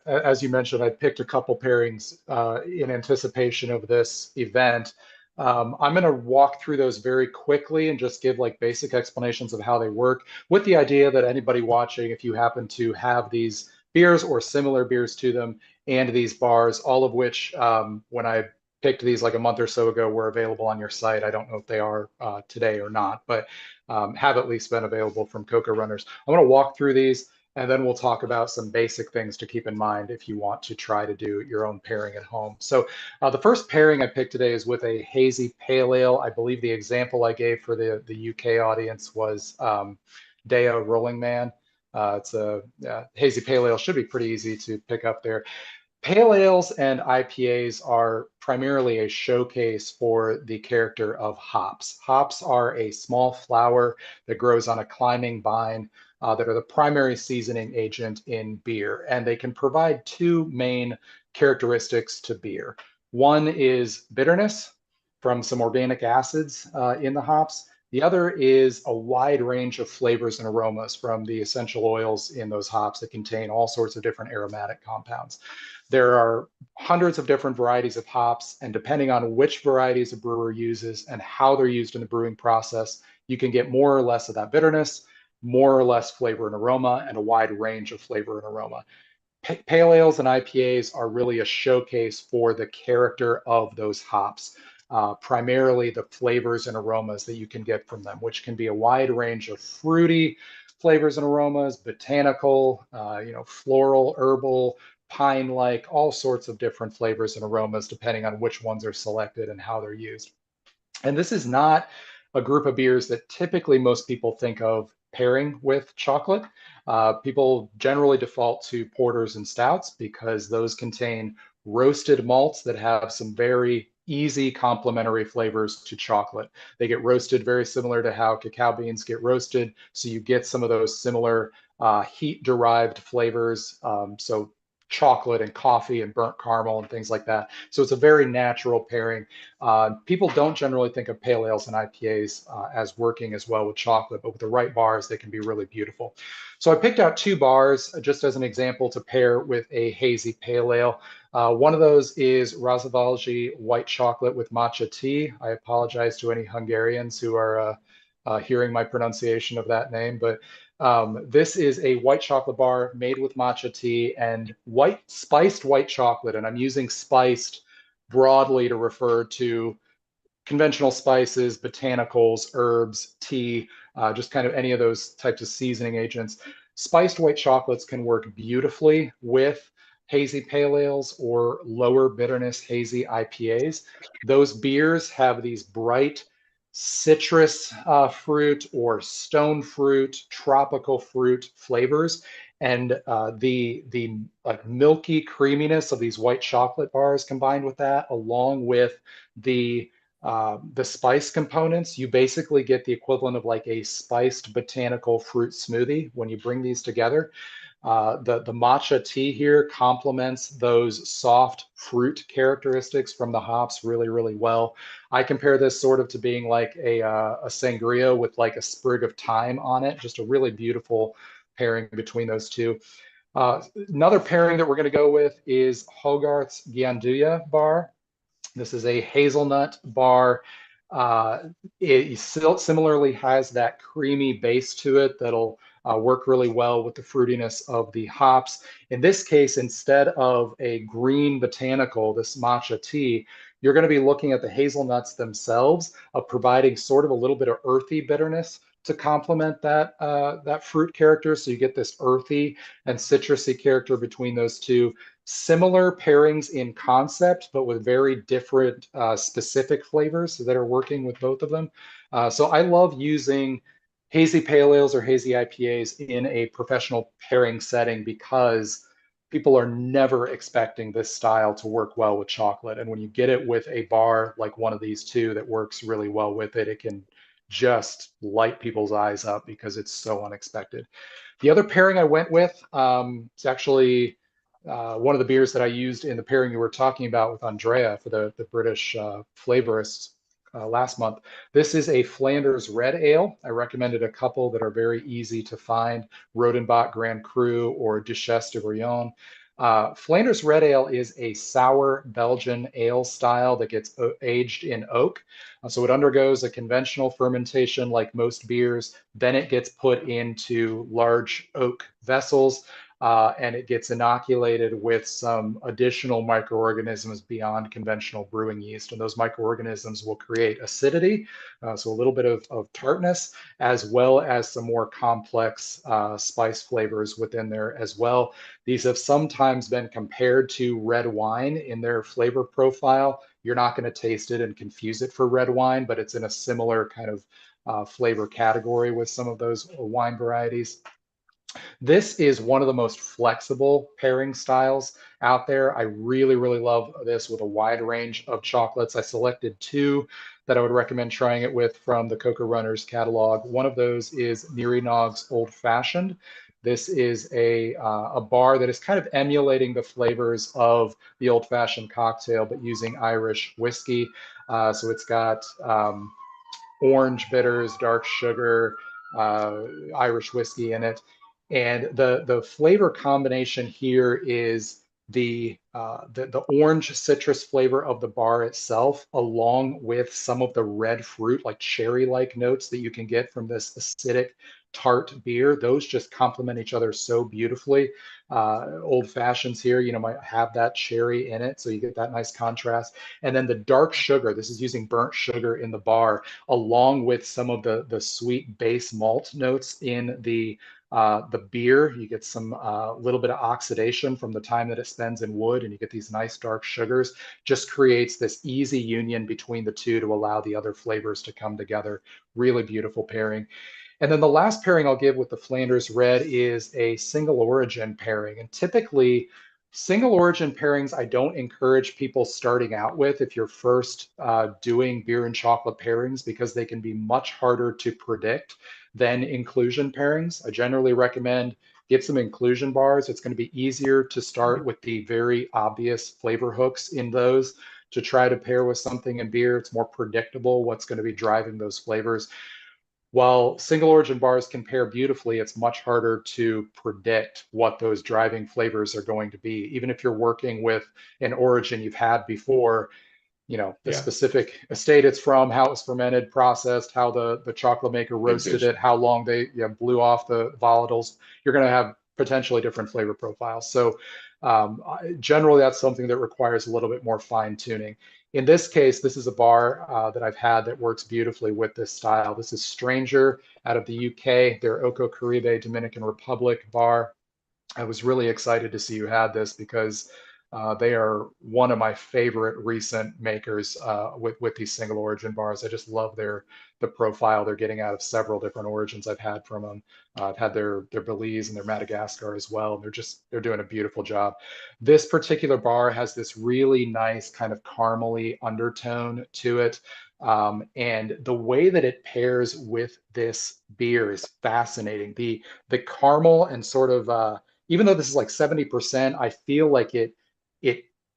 as you mentioned, I picked a couple pairings in anticipation of this event. I'm going to walk through those very quickly and just give like basic explanations of how they work, with the idea that anybody watching, if you happen to have these beers or similar beers to them and these bars, all of which, when I picked these like a month or so ago, were available on your site. I don't know if they are today or not, but have at least been available from Cocoa Runners. I'm going to walk through these. And then we'll talk about some basic things to keep in mind if you want to try to do your own pairing at home. So the first pairing I picked today is with a hazy pale ale. I believe the example I gave for the UK audience was Deo Rolling Man. It's a hazy pale ale, should be pretty easy to pick up there. Pale ales and IPAs are primarily a showcase for the character of hops. Hops are a small flower that grows on a climbing vine that are the primary seasoning agent in beer, and they can provide two main characteristics to beer. One is bitterness from some organic acids in the hops. The other is a wide range of flavors and aromas from the essential oils in those hops that contain all sorts of different aromatic compounds. There are hundreds of different varieties of hops, and depending on which varieties a brewer uses and how they're used in the brewing process, you can get more or less of that bitterness, more or less flavor and aroma, and a wide range of flavor and aroma. Pale ales and IPAs are really a showcase for the character of those hops, primarily the flavors and aromas that you can get from them, which can be a wide range of fruity flavors and aromas, botanical, floral, herbal, pine-like, all sorts of different flavors and aromas, depending on which ones are selected and how they're used. And this is not a group of beers that typically most people think of pairing with chocolate. People generally default to porters and stouts because those contain roasted malts that have some very easy complementary flavors to chocolate. They get roasted very similar to how cacao beans get roasted. So you get some of those similar heat derived flavors. So chocolate and coffee and burnt caramel and things like that. So it's a very natural pairing. People don't generally think of pale ales and IPAs as working as well with chocolate, but with the right bars, they can be really beautiful. So I picked out two bars just as an example to pair with a hazy pale ale. One of those is Razavallji white chocolate with matcha tea. I apologize to any Hungarians who are hearing my pronunciation of that name, but this is a white chocolate bar made with matcha tea and spiced white chocolate. And I'm using spiced broadly to refer to conventional spices, botanicals, herbs, tea, just kind of any of those types of seasoning agents. Spiced white chocolates can work beautifully with hazy pale ales or lower bitterness hazy IPAs. Those beers have these bright citrus fruit or stone fruit, tropical fruit flavors. And the like milky creaminess of these white chocolate bars combined with that, along with the spice components, you basically get the equivalent of like a spiced botanical fruit smoothie when you bring these together. The matcha tea here complements those soft fruit characteristics from the hops really, really well. I compare this sort of to being like a sangria with like a sprig of thyme on it, just a really beautiful pairing between those two. Another pairing that we're going to go with is Hogarth's Gianduja bar. This is a hazelnut bar. Uh, it still similarly has that creamy base to it that'll work really well with the fruitiness of the hops. In this case, instead of a green botanical, this matcha tea, you're going to be looking at the hazelnuts themselves, providing sort of a little bit of earthy bitterness to complement that fruit character. So you get this earthy and citrusy character between those two. Similar pairings in concept, but with very different specific flavors that are working with both of them. So I love using hazy pale ales or hazy IPAs in a professional pairing setting because people are never expecting this style to work well with chocolate. And when you get it with a bar like one of these two that works really well with it, it can just light people's eyes up because it's so unexpected. The other pairing I went with is actually one of the beers that I used in the pairing you were talking about with Andrea for the British flavorists last month. This is a Flanders Red Ale. I recommended a couple that are very easy to find, Rodenbach Grand Cru or Duchesse de Bouillon. Flanders Red Ale is a sour Belgian ale style that gets aged in oak. So it undergoes a conventional fermentation like most beers. Then it gets put into large oak vessels and it gets inoculated with some additional microorganisms beyond conventional brewing yeast. And those microorganisms will create acidity, so a little bit of tartness, as well as some more complex spice flavors within there as well. These have sometimes been compared to red wine in their flavor profile. You're not going to taste it and confuse it for red wine, but it's in a similar kind of flavor category with some of those wine varieties. This is one of the most flexible pairing styles out there. I really, really love this with a wide range of chocolates. I selected two that I would recommend trying it with from the Coca Runners catalog. One of those is Nog's Old Fashioned. This is a bar that is kind of emulating the flavors of the old fashioned cocktail, but using Irish whiskey. So it's got orange bitters, dark sugar, Irish whiskey in it. And the flavor combination here is the orange citrus flavor of the bar itself, along with some of the red fruit, like cherry-like notes that you can get from this acidic tart beer. Those just complement each other so beautifully. Old fashions here, might have that cherry in it, so you get that nice contrast. And then the dark sugar, this is using burnt sugar in the bar, along with some of the sweet base malt notes in the beer. You get some little bit of oxidation from the time that it spends in wood, and you get these nice dark sugars. Just creates this easy union between the two to allow the other flavors to come together. Really beautiful pairing. And then the last pairing I'll give with the Flanders Red is a single origin pairing. And typically, single origin pairings I don't encourage people starting out with if you're first doing beer and chocolate pairings because they can be much harder to predict than inclusion pairings. I generally recommend get some inclusion bars. It's going to be easier to start with the very obvious flavor hooks in those to try to pair with something in beer. It's more predictable what's going to be driving those flavors. While single origin bars can pair beautifully, it's much harder to predict what those driving flavors are going to be. Even if you're working with an origin you've had before, the Yeah. specific estate it's from, how it was fermented, processed, how the chocolate maker roasted Vintage. it, how long they blew off the volatiles. You're going to have potentially different flavor profiles. So generally, that's something that requires a little bit more fine tuning. In this case, this is a bar that I've had that works beautifully with this style. This is Stranger out of the UK, their Oko Caribe Dominican Republic bar. I was really excited to see you had this because They are one of my favorite recent makers with these single origin bars. I just love the profile they're getting out of several different origins I've had from them. I've had their Belize and their Madagascar as well. And they're doing a beautiful job. This particular bar has this really nice kind of caramely undertone to it. And the way that it pairs with this beer is fascinating. The caramel and sort of even though this is like 70%, I feel like it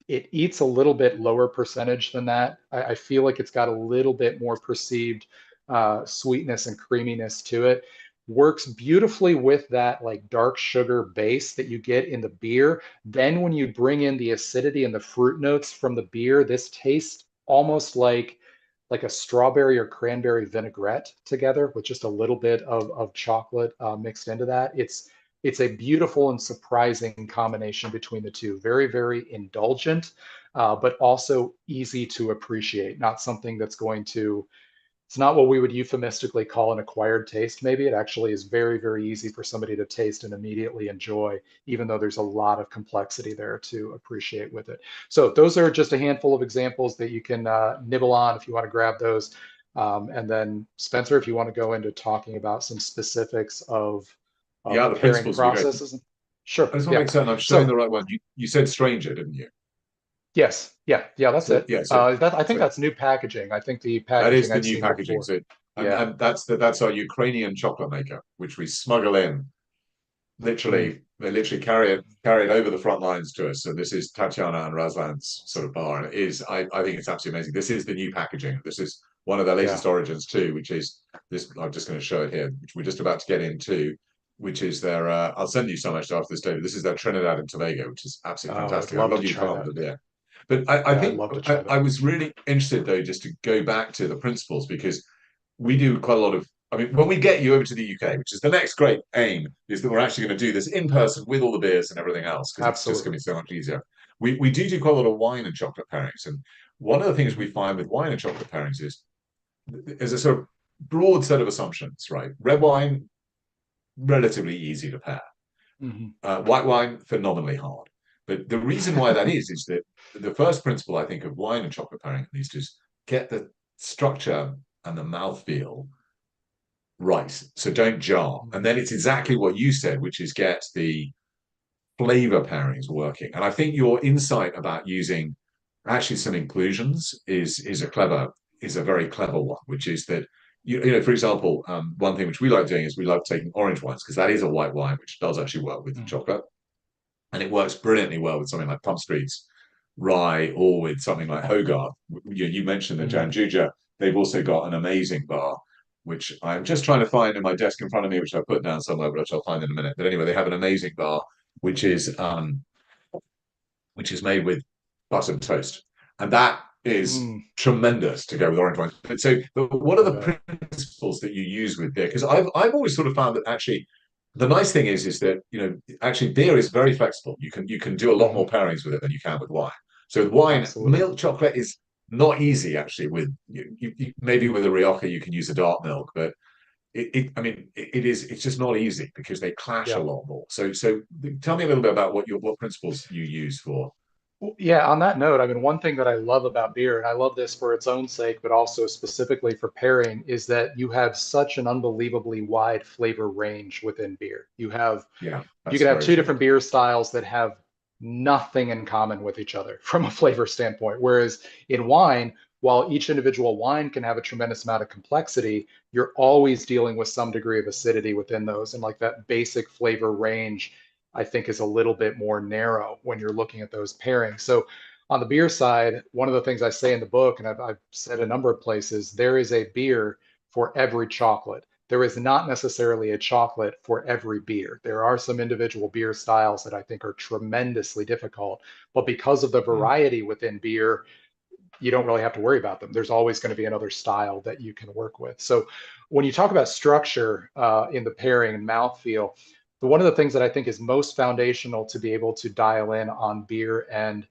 it eats a little bit lower percentage than that. I feel like it's got a little bit more perceived sweetness and creaminess to it. Works beautifully with that like dark sugar base that you get in the beer. Then when you bring in the acidity and the fruit notes from the beer, this tastes almost like a strawberry or cranberry vinaigrette together with just a little bit of chocolate mixed into that. It's a beautiful and surprising combination between the two. Very, very indulgent, but also easy to appreciate. Not something that's going to, it's not what we would euphemistically call an acquired taste, maybe. It actually is very, very easy for somebody to taste and immediately enjoy, even though there's a lot of complexity there to appreciate with it. So those are just a handful of examples that you can nibble on if you want to grab those. And then Spencer, if you want to go into talking about some specifics of Yeah, the the pairing principles would be great. processes. Sure. I just want to Yeah. make certain I'm showing So the right one. You said stranger, didn't you? yes. Yeah. Yeah. That's So it. yeah, so I think so that's new packaging. I think the that is packaging the I'd new seen packaging. before. So Yeah. and that's our Ukrainian chocolate maker, which we smuggle in. Mm, They literally carry it over the front lines to us. So this is Tatiana and Razlan's sort of bar, and it is I think it's absolutely amazing. This is the new packaging. This is one of their yeah. latest origins too, which is this. I'm just going to show it here, which we're just about to get into, which is their. I'll send you some actually after this, David. This is their Trinidad and Tobago, which is absolutely Oh, I'd fantastic. I'd love love to you to try come up that. with a beer. But I Yeah, I'd think love to try I that. was really interested though, just to go back to the principles because we do quite a lot of. I mean, when we get you over to the UK, which is the next great aim, is that we're actually going to do this in person with all the beers and everything else because it's just going to Absolutely. be so much easier. We do quite a lot of wine and chocolate pairings, and one of the things we find with wine and chocolate pairings is there's a sort of broad set of assumptions, right? Red wine relatively easy to pair, Hmm. white wine phenomenally hard. But the reason why that is that the first principle I think of wine and chocolate pairing at least is get the structure and the mouthfeel right. So don't jar. And then it's exactly what you said, which is get the flavor pairings working. And I think your insight about using actually some inclusions is a very clever one, which is that you know, for example, one thing which we like doing is we like taking orange wines because that is a white wine which does actually work with Hmm. chocolate, and it works brilliantly well with something like Pump Street's rye or with something like Hogarth. You mentioned the Hmm. Janjuja. They've also got an amazing bar, which I'm just trying to find in my desk in front of me, which I put down somewhere, which I'll find in a minute. But anyway, they have an amazing bar, which is um, which is made with buttered toast, and that is Mm, tremendous to go with orange wine. But what are I the bet. principles that you use with beer? Because I've always sort of found that actually the nice thing is that you know actually beer is very flexible. You can do a lot more Hmm. pairings with it than you can with wine. So with wine, Absolutely. milk chocolate is not easy actually. Maybe with a Rioja you can use a dark milk, but I mean it's just not easy because they clash a Yeah. lot more. So tell me a little bit about what principles you use for. Well, yeah, on that note, I mean, one thing that I love about beer, and I love this for its own sake, but also specifically for pairing, is that you have such an unbelievably wide flavor range within beer. Yeah, You that's could have very two true. different beer styles that have nothing in common with each other from a flavor standpoint. Whereas in wine, while each individual wine can have a tremendous amount of complexity, you're always dealing with some degree of acidity within those. And like that basic flavor range, I think is a little bit more narrow when you're looking at those pairings. So on the beer side, one of the things I say in the book, and I've said a number of places, there is a beer for every chocolate. There is not necessarily a chocolate for every beer. There are some individual beer styles that I think are tremendously difficult, but because of the Mm. variety within beer, you don't really have to worry about them. There's always going to be another style that you can work with. So when you talk about structure in the pairing and mouthfeel, one of the things that I think is most foundational to be able to dial in on beer and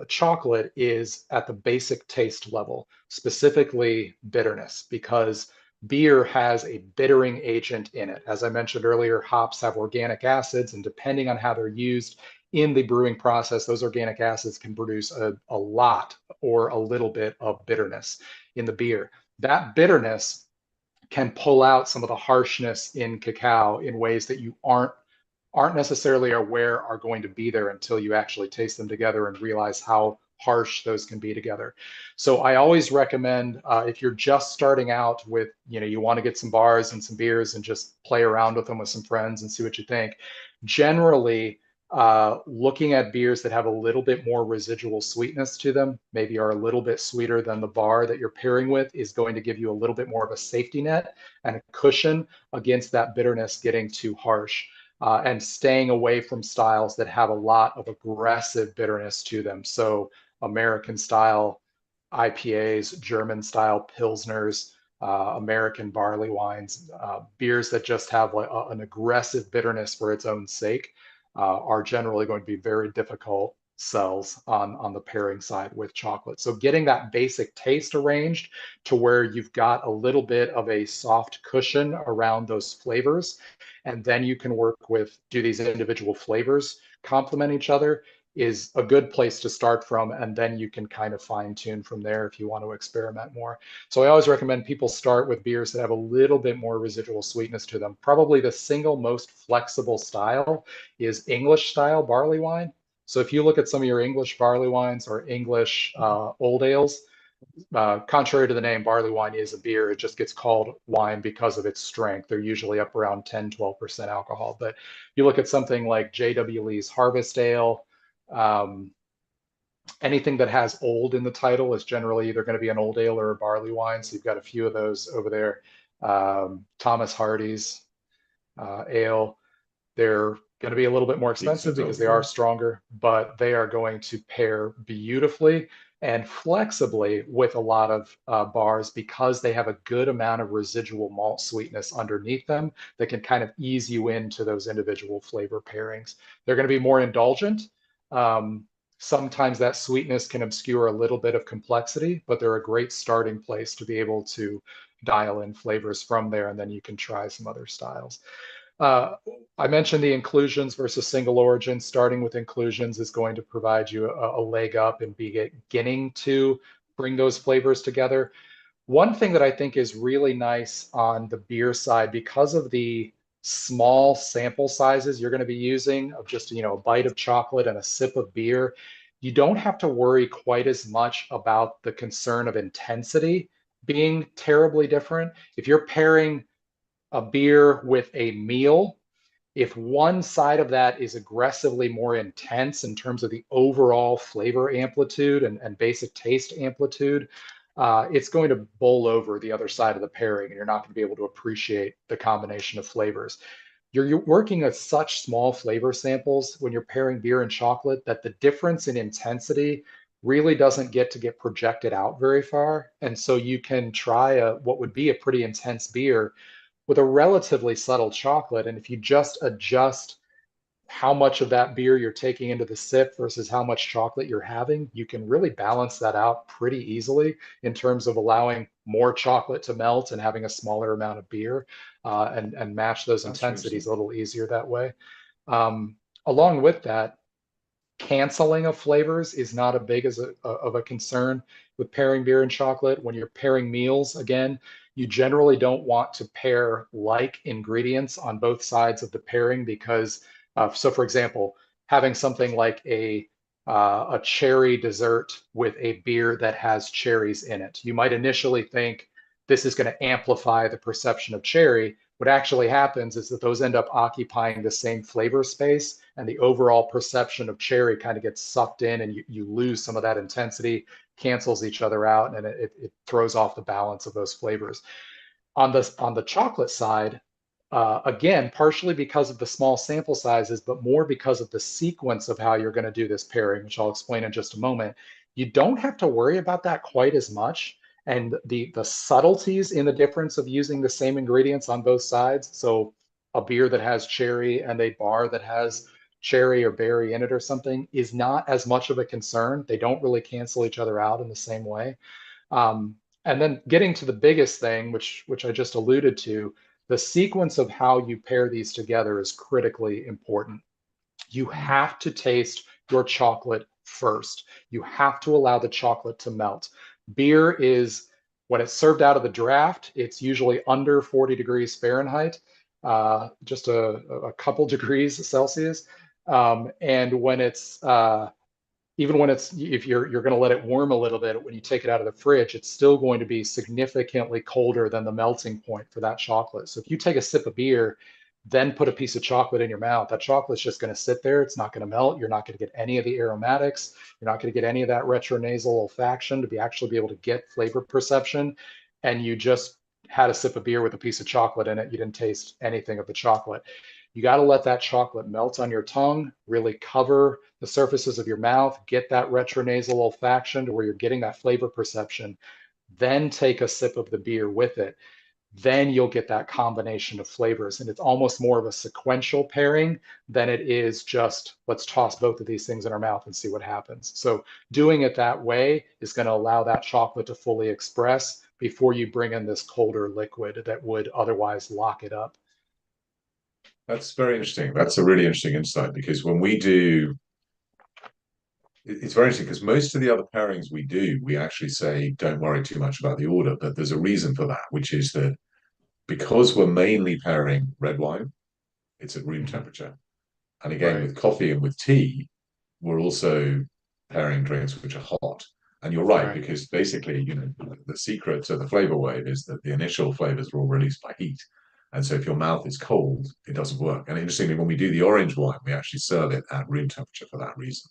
chocolate is at the basic taste level, specifically bitterness, because beer has a bittering agent in it. As I mentioned earlier, hops have organic acids, and depending on how they're used, in the brewing process, those organic acids can produce a lot or a little bit of bitterness in the beer. That bitterness can pull out some of the harshness in cacao in ways that you aren't necessarily aware are going to be there until you actually taste them together and realize how harsh those can be together. So I always recommend if you're just starting out with, you want to get some bars and some beers and just play around with them with some friends and see what you think. Generally, looking at beers that have a little bit more residual sweetness to them, maybe are a little bit sweeter than the bar that you're pairing with, is going to give you a little bit more of a safety net and a cushion against that bitterness getting too harsh. And staying away from styles that have a lot of aggressive bitterness to them. So American style IPAs, German style Pilsners, American barley wines, beers that just have like an aggressive bitterness for its own sake are generally going to be very difficult sells on the pairing side with chocolate. So getting that basic taste arranged to where you've got a little bit of a soft cushion around those flavors, and then you can work with, do these individual flavors complement each other, is a good place to start from. And then you can kind of fine tune from there if you want to experiment more. So I always recommend people start with beers that have a little bit more residual sweetness to them. Probably the single most flexible style is English style barley wine. So if you look at some of your English barley wines or English old ales, contrary to the name, barley wine is a beer. It just gets called wine because of its strength. They're usually up around 10, 12% alcohol. But you look at something like J.W. Lee's Harvest Ale, um, anything that has old in the title is generally either going to be an old ale or a barley wine. So you've got a few of those over there. Thomas Hardy's ale. They're going to be a little bit more expensive Decent because old they are ale. stronger, but they are going to pair beautifully and flexibly with a lot of bars because they have a good amount of residual malt sweetness underneath them that can kind of ease you into those individual flavor pairings. They're going to be more indulgent. Um, Sometimes that sweetness can obscure a little bit of complexity, but they're a great starting place to be able to dial in flavors from there, and then you can try some other styles. Uh, I mentioned the inclusions versus single origin. Starting with inclusions is going to provide you a leg up in beginning to bring those flavors together. One thing that I think is really nice on the beer side, because of the small sample sizes you're going to be using of just, a bite of chocolate and a sip of beer, you don't have to worry quite as much about the concern of intensity being terribly different. If you're pairing a beer with a meal, if one side of that is aggressively more intense in terms of the overall flavor amplitude and basic taste amplitude, it's going to bowl over the other side of the pairing, and you're not going to be able to appreciate the combination of flavors. You're working with such small flavor samples when you're pairing beer and chocolate that the difference in intensity really doesn't get projected out very far. And so you can try what would be a pretty intense beer with a relatively subtle chocolate. And if you just adjust how much of that beer you're taking into the sip versus how much chocolate you're having, you can really balance that out pretty easily in terms of allowing more chocolate to melt and having a smaller amount of beer, and match those That's intensities interesting. a little easier that way. Um, Along with that, canceling of flavors is not a big as of a concern with pairing beer and chocolate. When you're pairing meals, again, you generally don't want to pair like ingredients on both sides of the pairing because, so for example, having something like a cherry dessert with a beer that has cherries in it, you might initially think this is going to amplify the perception of cherry. What actually happens is that those end up occupying the same flavor space, and the overall perception of cherry kind of gets sucked in, and you lose some of that intensity, cancels each other out, and it throws off the balance of those flavors. On the chocolate side, again, partially because of the small sample sizes, but more because of the sequence of how you're going to do this pairing, which I'll explain in just a moment. You don't have to worry about that quite as much. And the subtleties in the difference of using the same ingredients on both sides. So a beer that has cherry and a bar that has cherry or berry in it or something is not as much of a concern. They don't really cancel each other out in the same way. Um, and then getting to the biggest thing, which I just alluded to, the sequence of how you pair these together is critically important. You have to taste your chocolate first. You have to allow the chocolate to melt. Beer is, when it's served out of the draft, it's usually under 40 degrees Fahrenheit, just a couple degrees Celsius. And when it's even when it's, if you're going to let it warm a little bit, when you take it out of the fridge, it's still going to be significantly colder than the melting point for that chocolate. So if you take a sip of beer, then put a piece of chocolate in your mouth, that chocolate's just going to sit there. It's not going to melt. You're not going to get any of the aromatics. You're not going to get any of that retronasal olfaction to actually be able to get flavor perception. And you just had a sip of beer with a piece of chocolate in it. You didn't taste anything of the chocolate. You got to let that chocolate melt on your tongue, really cover the surfaces of your mouth, get that retronasal olfaction to where you're getting that flavor perception, then take a sip of the beer with it. Then you'll get that combination of flavors. And it's almost more of a sequential pairing than it is just let's toss both of these things in our mouth and see what happens. So doing it that way is going to allow that chocolate to fully express before you bring in this colder liquid that would otherwise lock it up. That's very interesting. That's a really interesting insight because when we do, it's very interesting because most of the other pairings we do, we actually say, don't worry too much about the order, but there's a reason for that, which is that because we're mainly pairing red wine, it's at room Mhm. temperature. And again, Right, with coffee and with tea, we're also pairing drinks which are hot. And you're right, right. because basically, the secret to the flavor wave is that the initial flavors are all released by heat. And so if your mouth is cold, it doesn't work. And interestingly, when we do the orange wine, we actually serve it at room temperature for that reason,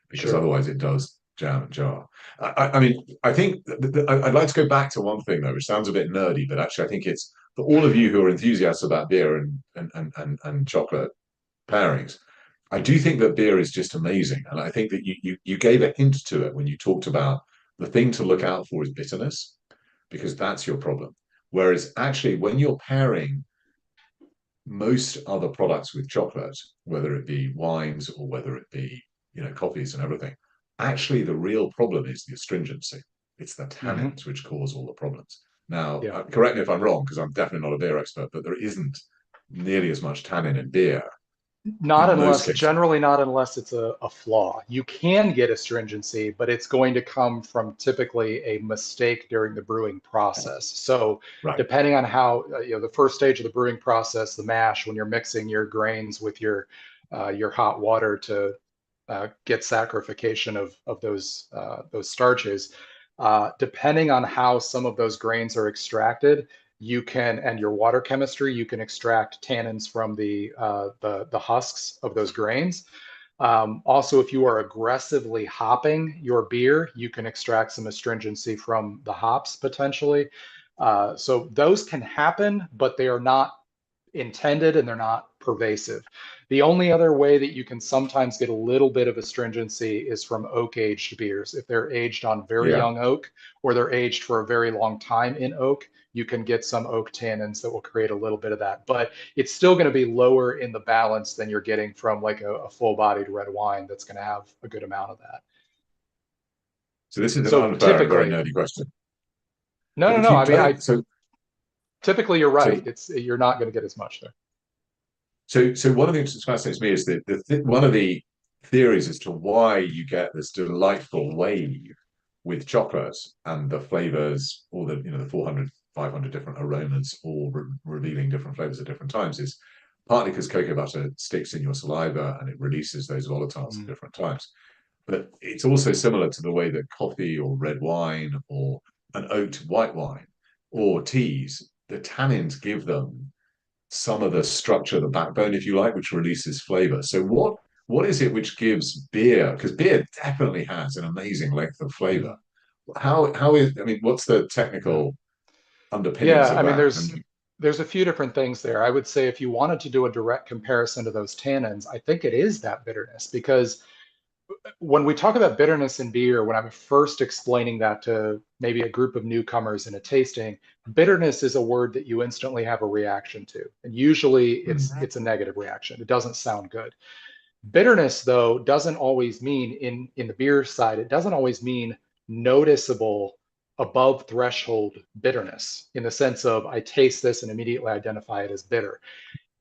because Sure. otherwise it does jam and jar. I mean, I think I'd like to go back to one thing though, which sounds a bit nerdy, but actually I think it's for all of you who are enthusiasts about beer and chocolate pairings. I do think that beer is just amazing, and I think that you gave a hint to it when you talked about the thing to look out for is bitterness, because that's your problem. Whereas actually, when you're pairing most other products with chocolate, whether it be wines or whether it be coffees and everything, actually the real problem is the astringency. It's the Hmm. tannins which cause all the problems. Now, Yeah. correct me if I'm wrong, because I'm definitely not a beer expert, but there isn't nearly as much tannin in beer Not in most unless, cases. generally not unless it's a flaw. You can get astringency, but it's going to come from typically a mistake during the brewing process. So Right. depending on how, the first stage of the brewing process, the mash, when you're mixing your grains with your hot water to get saccharification of those starches, depending on how some of those grains are extracted, you can, and your water chemistry, you can extract tannins from the husks of those grains. Also, if you are aggressively hopping your beer, you can extract some astringency from the hops potentially. So those can happen, but they are not intended and they're not pervasive. The only other way that you can sometimes get a little bit of astringency is from oak aged beers. If they're aged on very Yeah. young oak or they're aged for a very long time in oak, you can get some oak tannins that will create a little bit of that. But it's still going to be lower in the balance than you're getting from like a full bodied red wine that's going to have a good amount of that. So this is an So unfair and very typically, nerdy question. no, But no, if no. you I mean, don't, so typically you're so right. It's you're not going to get as much there. so one of the things that fascinates me is that one of the theories as to why you get this delightful wave with chocolate and the flavors, all the 400, 500 different aromas, all revealing different flavors at different times, is partly because cocoa butter sticks in your saliva and it releases those volatiles at Mm, different times. But it's also similar to the way that coffee or red wine or an oaked white wine or teas, the tannins give them some of the structure, the backbone, if you like, which releases flavor. So what is it which gives beer? Because beer definitely has an amazing length of flavor. mm, How is, I mean, what's the yeah. technical underpinnings Yeah, of I mean, that? there's a few different things there. I would say if you wanted to do a direct comparison to those tannins, I think it is that bitterness because when we talk about bitterness in beer, when I'm first explaining that to maybe a group of newcomers in a tasting, bitterness is a word that you instantly have a reaction to. And usually Mm. it's a negative reaction. It doesn't sound good. Bitterness, though, doesn't always mean in the beer side, it doesn't always mean noticeable above threshold bitterness in the sense of I taste this and immediately identify it as bitter.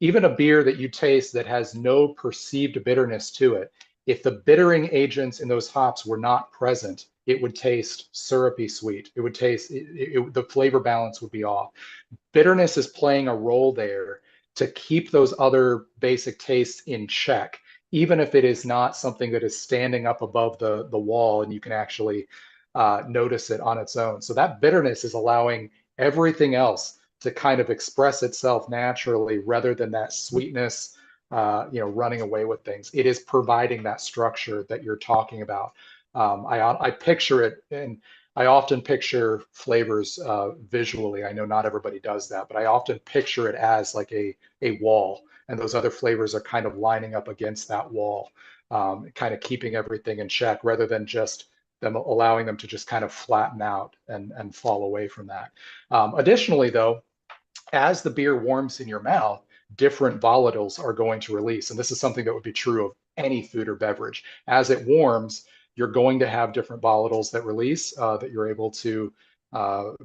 even a beer that you taste that has no perceived bitterness to it, if the bittering agents in those hops were not present, it would taste syrupy sweet. It would taste, the flavor balance would be off. Bitterness is playing a role there to keep those other basic tastes in check, even if it is not something that is standing up above the wall and you can actually notice it on its own. So that bitterness is allowing everything else to kind of express itself naturally rather than that sweetness, running away with things. It is providing that structure that you're talking about. I picture it, and I often picture flavors visually. I know not everybody does that, but I often picture it as like a wall, and those other flavors are kind of lining up against that wall, kind of keeping everything in check rather than just them allowing them to just kind of flatten out and fall away from that. Additionally, though, as the beer warms in your mouth, different volatiles are going to release. And this is something that would be true of any food or beverage. As it warms, you're going to have different volatiles that release that you're able to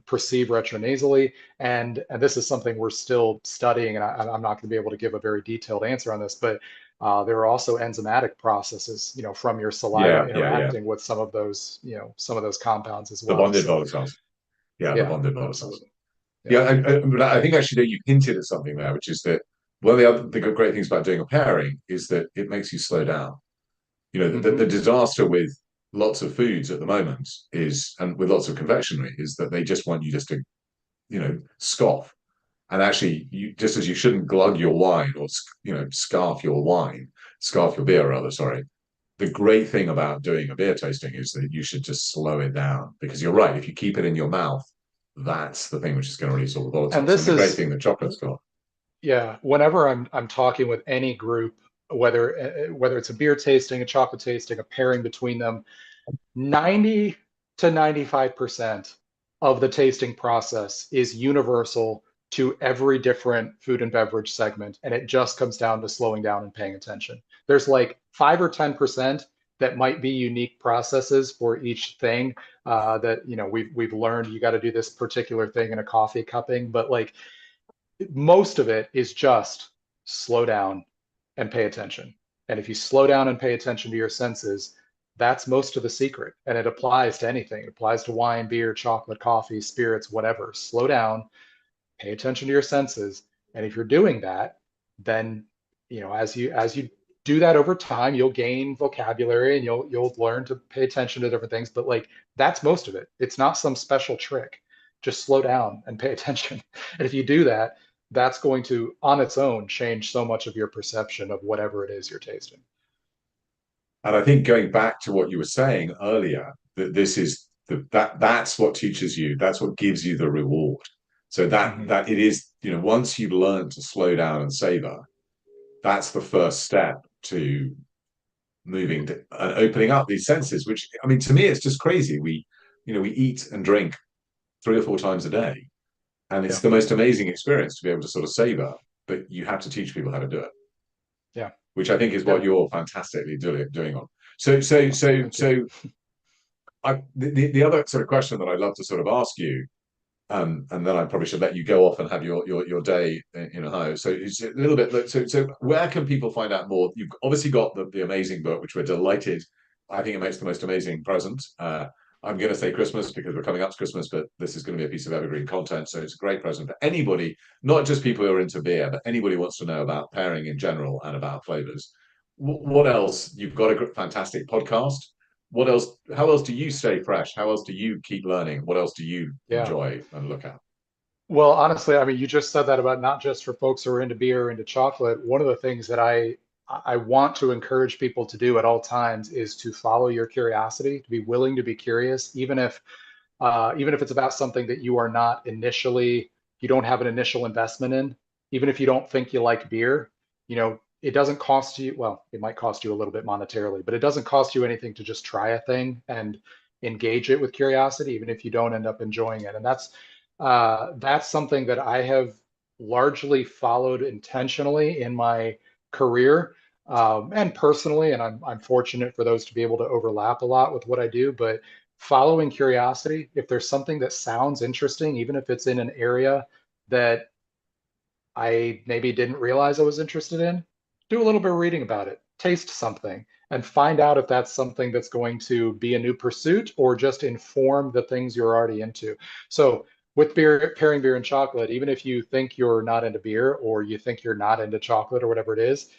perceive retronasally. And this is something we're still studying, and I'm not going to be able to give a very detailed answer on this, but there are also enzymatic processes, from your saliva Yeah. interacting with some of those compounds as The well. bonded So volatiles. Yeah, the yeah, bonded volatiles. absolutely. Yeah. Yeah, but I think actually that you hinted at something there, which is that one of the great things about doing a pairing is that it makes you slow down. The Hmm. disaster with lots of foods at the moment is, and with lots of confectionery, is that they just want you just to, scoff. And actually, just as you shouldn't glug your wine or, scarf your beer rather, sorry. The great thing about doing a beer tasting is that you should just slow it down because you're right. If you keep it in your mouth, that's the thing which is going to release all the And volatiles. And this the great is thing that chocolate's got. Yeah, whenever I'm talking with any group, whether it's a beer tasting, a chocolate tasting, a pairing between them, 90 to 95% of the tasting process is universal to every different food and beverage segment, and it just comes down to slowing down and paying attention. There's like 5 or 10% that might be unique processes for each thing that we've learned you got to do this particular thing in a coffee cupping, but like most of it is just slow down and pay attention. And if you slow down and pay attention to your senses, that's most of the secret. And it applies to anything. It applies to wine, beer, chocolate, coffee, spirits, whatever. Slow down, pay attention to your senses. And if you're doing that, then as you do that over time, you'll gain vocabulary and you'll learn to pay attention to different things. But like that's most of it. It's not some special trick. Just slow down and pay attention. And if you do that, that's going to, on its own, change so much of your perception of whatever it is you're tasting. And I think going back to what you were saying earlier, that this is that's what teaches you, that's what gives you the reward. So Hmm. that it is, once you've learned to slow down and savor, that's the first step to moving to, and opening up these senses, which I mean, to me, it's just crazy. We eat and drink 3 or 4 times a day, and it's Yeah, the most amazing experience to be able to sort of savor, but you have to teach people how to do it, yeah, which I think is yeah. what you're fantastically doing on. So, so, Well, so, thank you. so, the other sort of question that I'd love to sort of ask you, and then I probably should let you go off and have your day in Ohio. So it's a little bit. So where can people find out more? You've obviously got the amazing book, which we're delighted. I think it makes the most amazing present. I'm going to say Christmas because we're coming up to Christmas, but this is going to be a piece of evergreen content. So it's a great present for anybody, not just people who are into beer, but anybody who wants to know about pairing in general and about flavors. What else? You've got a fantastic podcast. What else? How else do you stay fresh? How else do you keep learning? What else do you Yeah. enjoy and look at? Well, honestly, I mean, you just said that about not just for folks who are into beer or into chocolate. One of the things that I want to encourage people to do at all times is to follow your curiosity, to be willing to be curious, even if it's about something that you don't have an initial investment in, even if you don't think you like beer, it doesn't cost you, well, it might cost you a little bit monetarily, but it doesn't cost you anything to just try a thing and engage it with curiosity, even if you don't end up enjoying it. And that's something that I have largely followed intentionally in my career, and personally, and I'm fortunate for those to be able to overlap a lot with what I do, but following curiosity, if there's something that sounds interesting, even if it's in an area that I maybe didn't realize I was interested in, do a little bit of reading about it, taste something, and find out if that's something that's going to be a new pursuit or just inform the things you're already into. So with beer, pairing beer and chocolate, even if you think you're not into beer or you think you're not into chocolate or whatever it is,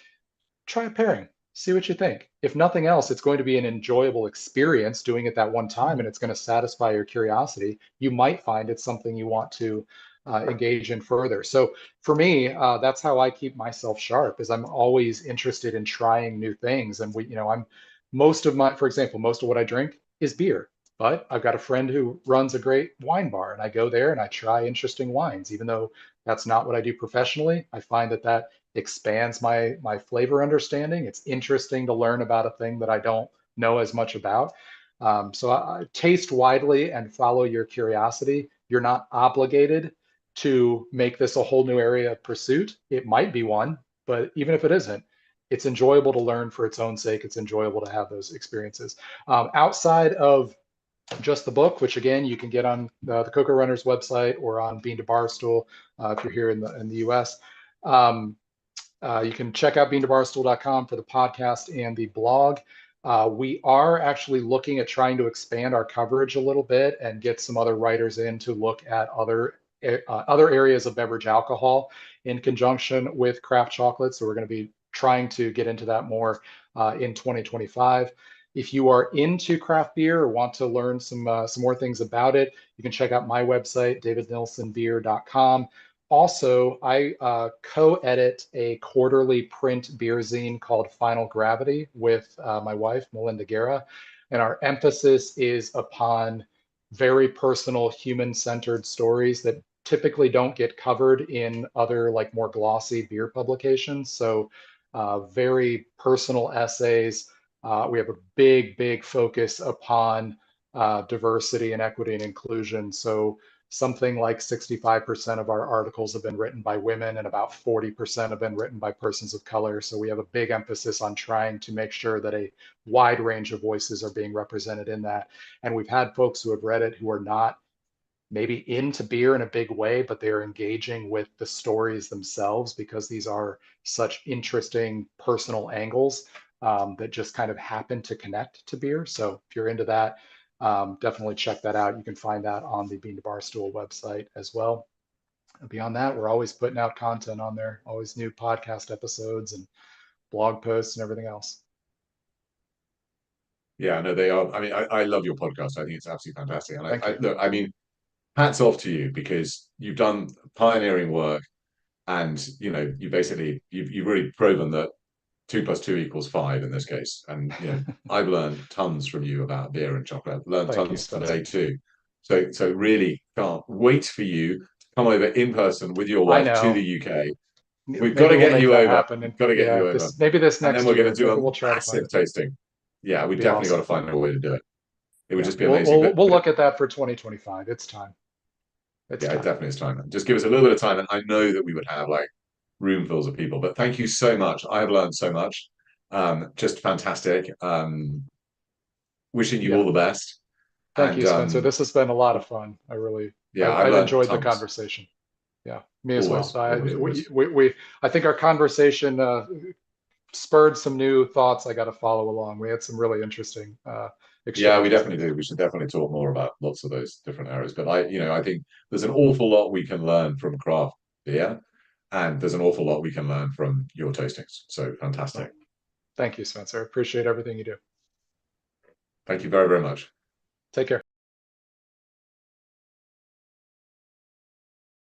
try a pairing, see what you think. If nothing else, it's going to be an enjoyable experience doing it that one time and it's going to satisfy your curiosity. You might find it's something you want to engage in further. So for me, that's how I keep myself sharp is I'm always interested in trying new things. And I'm most of my, for example, most of what I drink is beer. But I've got a friend who runs a great wine bar, and I go there and I try interesting wines. Even though that's not what I do professionally, I find that expands my flavor understanding. It's interesting to learn about a thing that I don't know as much about. So I taste widely and follow your curiosity. You're not obligated to make this a whole new area of pursuit. It might be one, but even if it isn't, it's enjoyable to learn for its own sake. It's enjoyable to have those experiences. Outside of just the book, which again you can get on the Cocoa Runners website or on Bean to Barstool if you're here in the U.S. You can check out beantobarstool.com for the podcast and the blog. We are actually looking at trying to expand our coverage a little bit and get some other writers in to look at other areas of beverage alcohol in conjunction with craft chocolate. So we're going to be trying to get into that more in 2025. If you are into craft beer or want to learn some more things about it, you can check out my website, davidnilsenbeer.com. Also, I co-edit a quarterly print beer zine called Final Gravity with my wife, Melinda Guerra, and our emphasis is upon very personal, human-centered stories that typically don't get covered in other like more glossy beer publications. So very personal essays. We have a big focus upon diversity and equity and inclusion. So something like 65% of our articles have been written by women and about 40% have been written by persons of color. So we have a big emphasis on trying to make sure that a wide range of voices are being represented in that. And we've had folks who have read it who are not maybe into beer in a big way, but they're engaging with the stories themselves because these are such interesting personal angles that just kind of happen to connect to beer. So if you're into that, definitely check that out. You can find that on the Bean to Barstool website as well. And beyond that, we're always putting out content on there, always new podcast episodes and blog posts and everything else. Yeah, no, they are. I mean, I love your podcast. I think it's absolutely fantastic. And Thank you. look, I mean, hats off to you because you've done pioneering work, and you've really proven that 2 + 2 = 5 in this case. And I've learned tons from you about beer and chocolate. I've learned Thank you, tons today Spencer. too. So really can't wait for you to come over in person with your I wife to the know. UK. We've got Maybe to we'll get make you that over. happen. We've And got to get yeah, you over. this And then next we're going to year. do Maybe a we'll try to find massive it. tasting. Yeah, we Be definitely got to awesome. find a way to do it. It would Yeah, just be amazing. we'll But look at that for 2025. It's time. It's yeah, it time. definitely is time. Just give us a little bit of time, and I know that we would have like roomfuls of people. But thank you so much. I have learned so much. Just fantastic. Wishing you all Yeah. the best. Thank And you, Spencer. This has been a lot of fun. yeah, I've I've learned enjoyed the tons. conversation. Yeah, me as well. Always, always, always. I think our conversation spurred some new thoughts I got to follow along. We had some really interesting Yeah, we exchanges definitely there. do. We should definitely talk more about lots of those different areas. But I think there's an awful lot we can learn from craft beer, and there's an awful lot we can learn from your tastings. So Well, fantastic. thank you, Spencer. Appreciate everything you do. Thank you very, very much. Take care.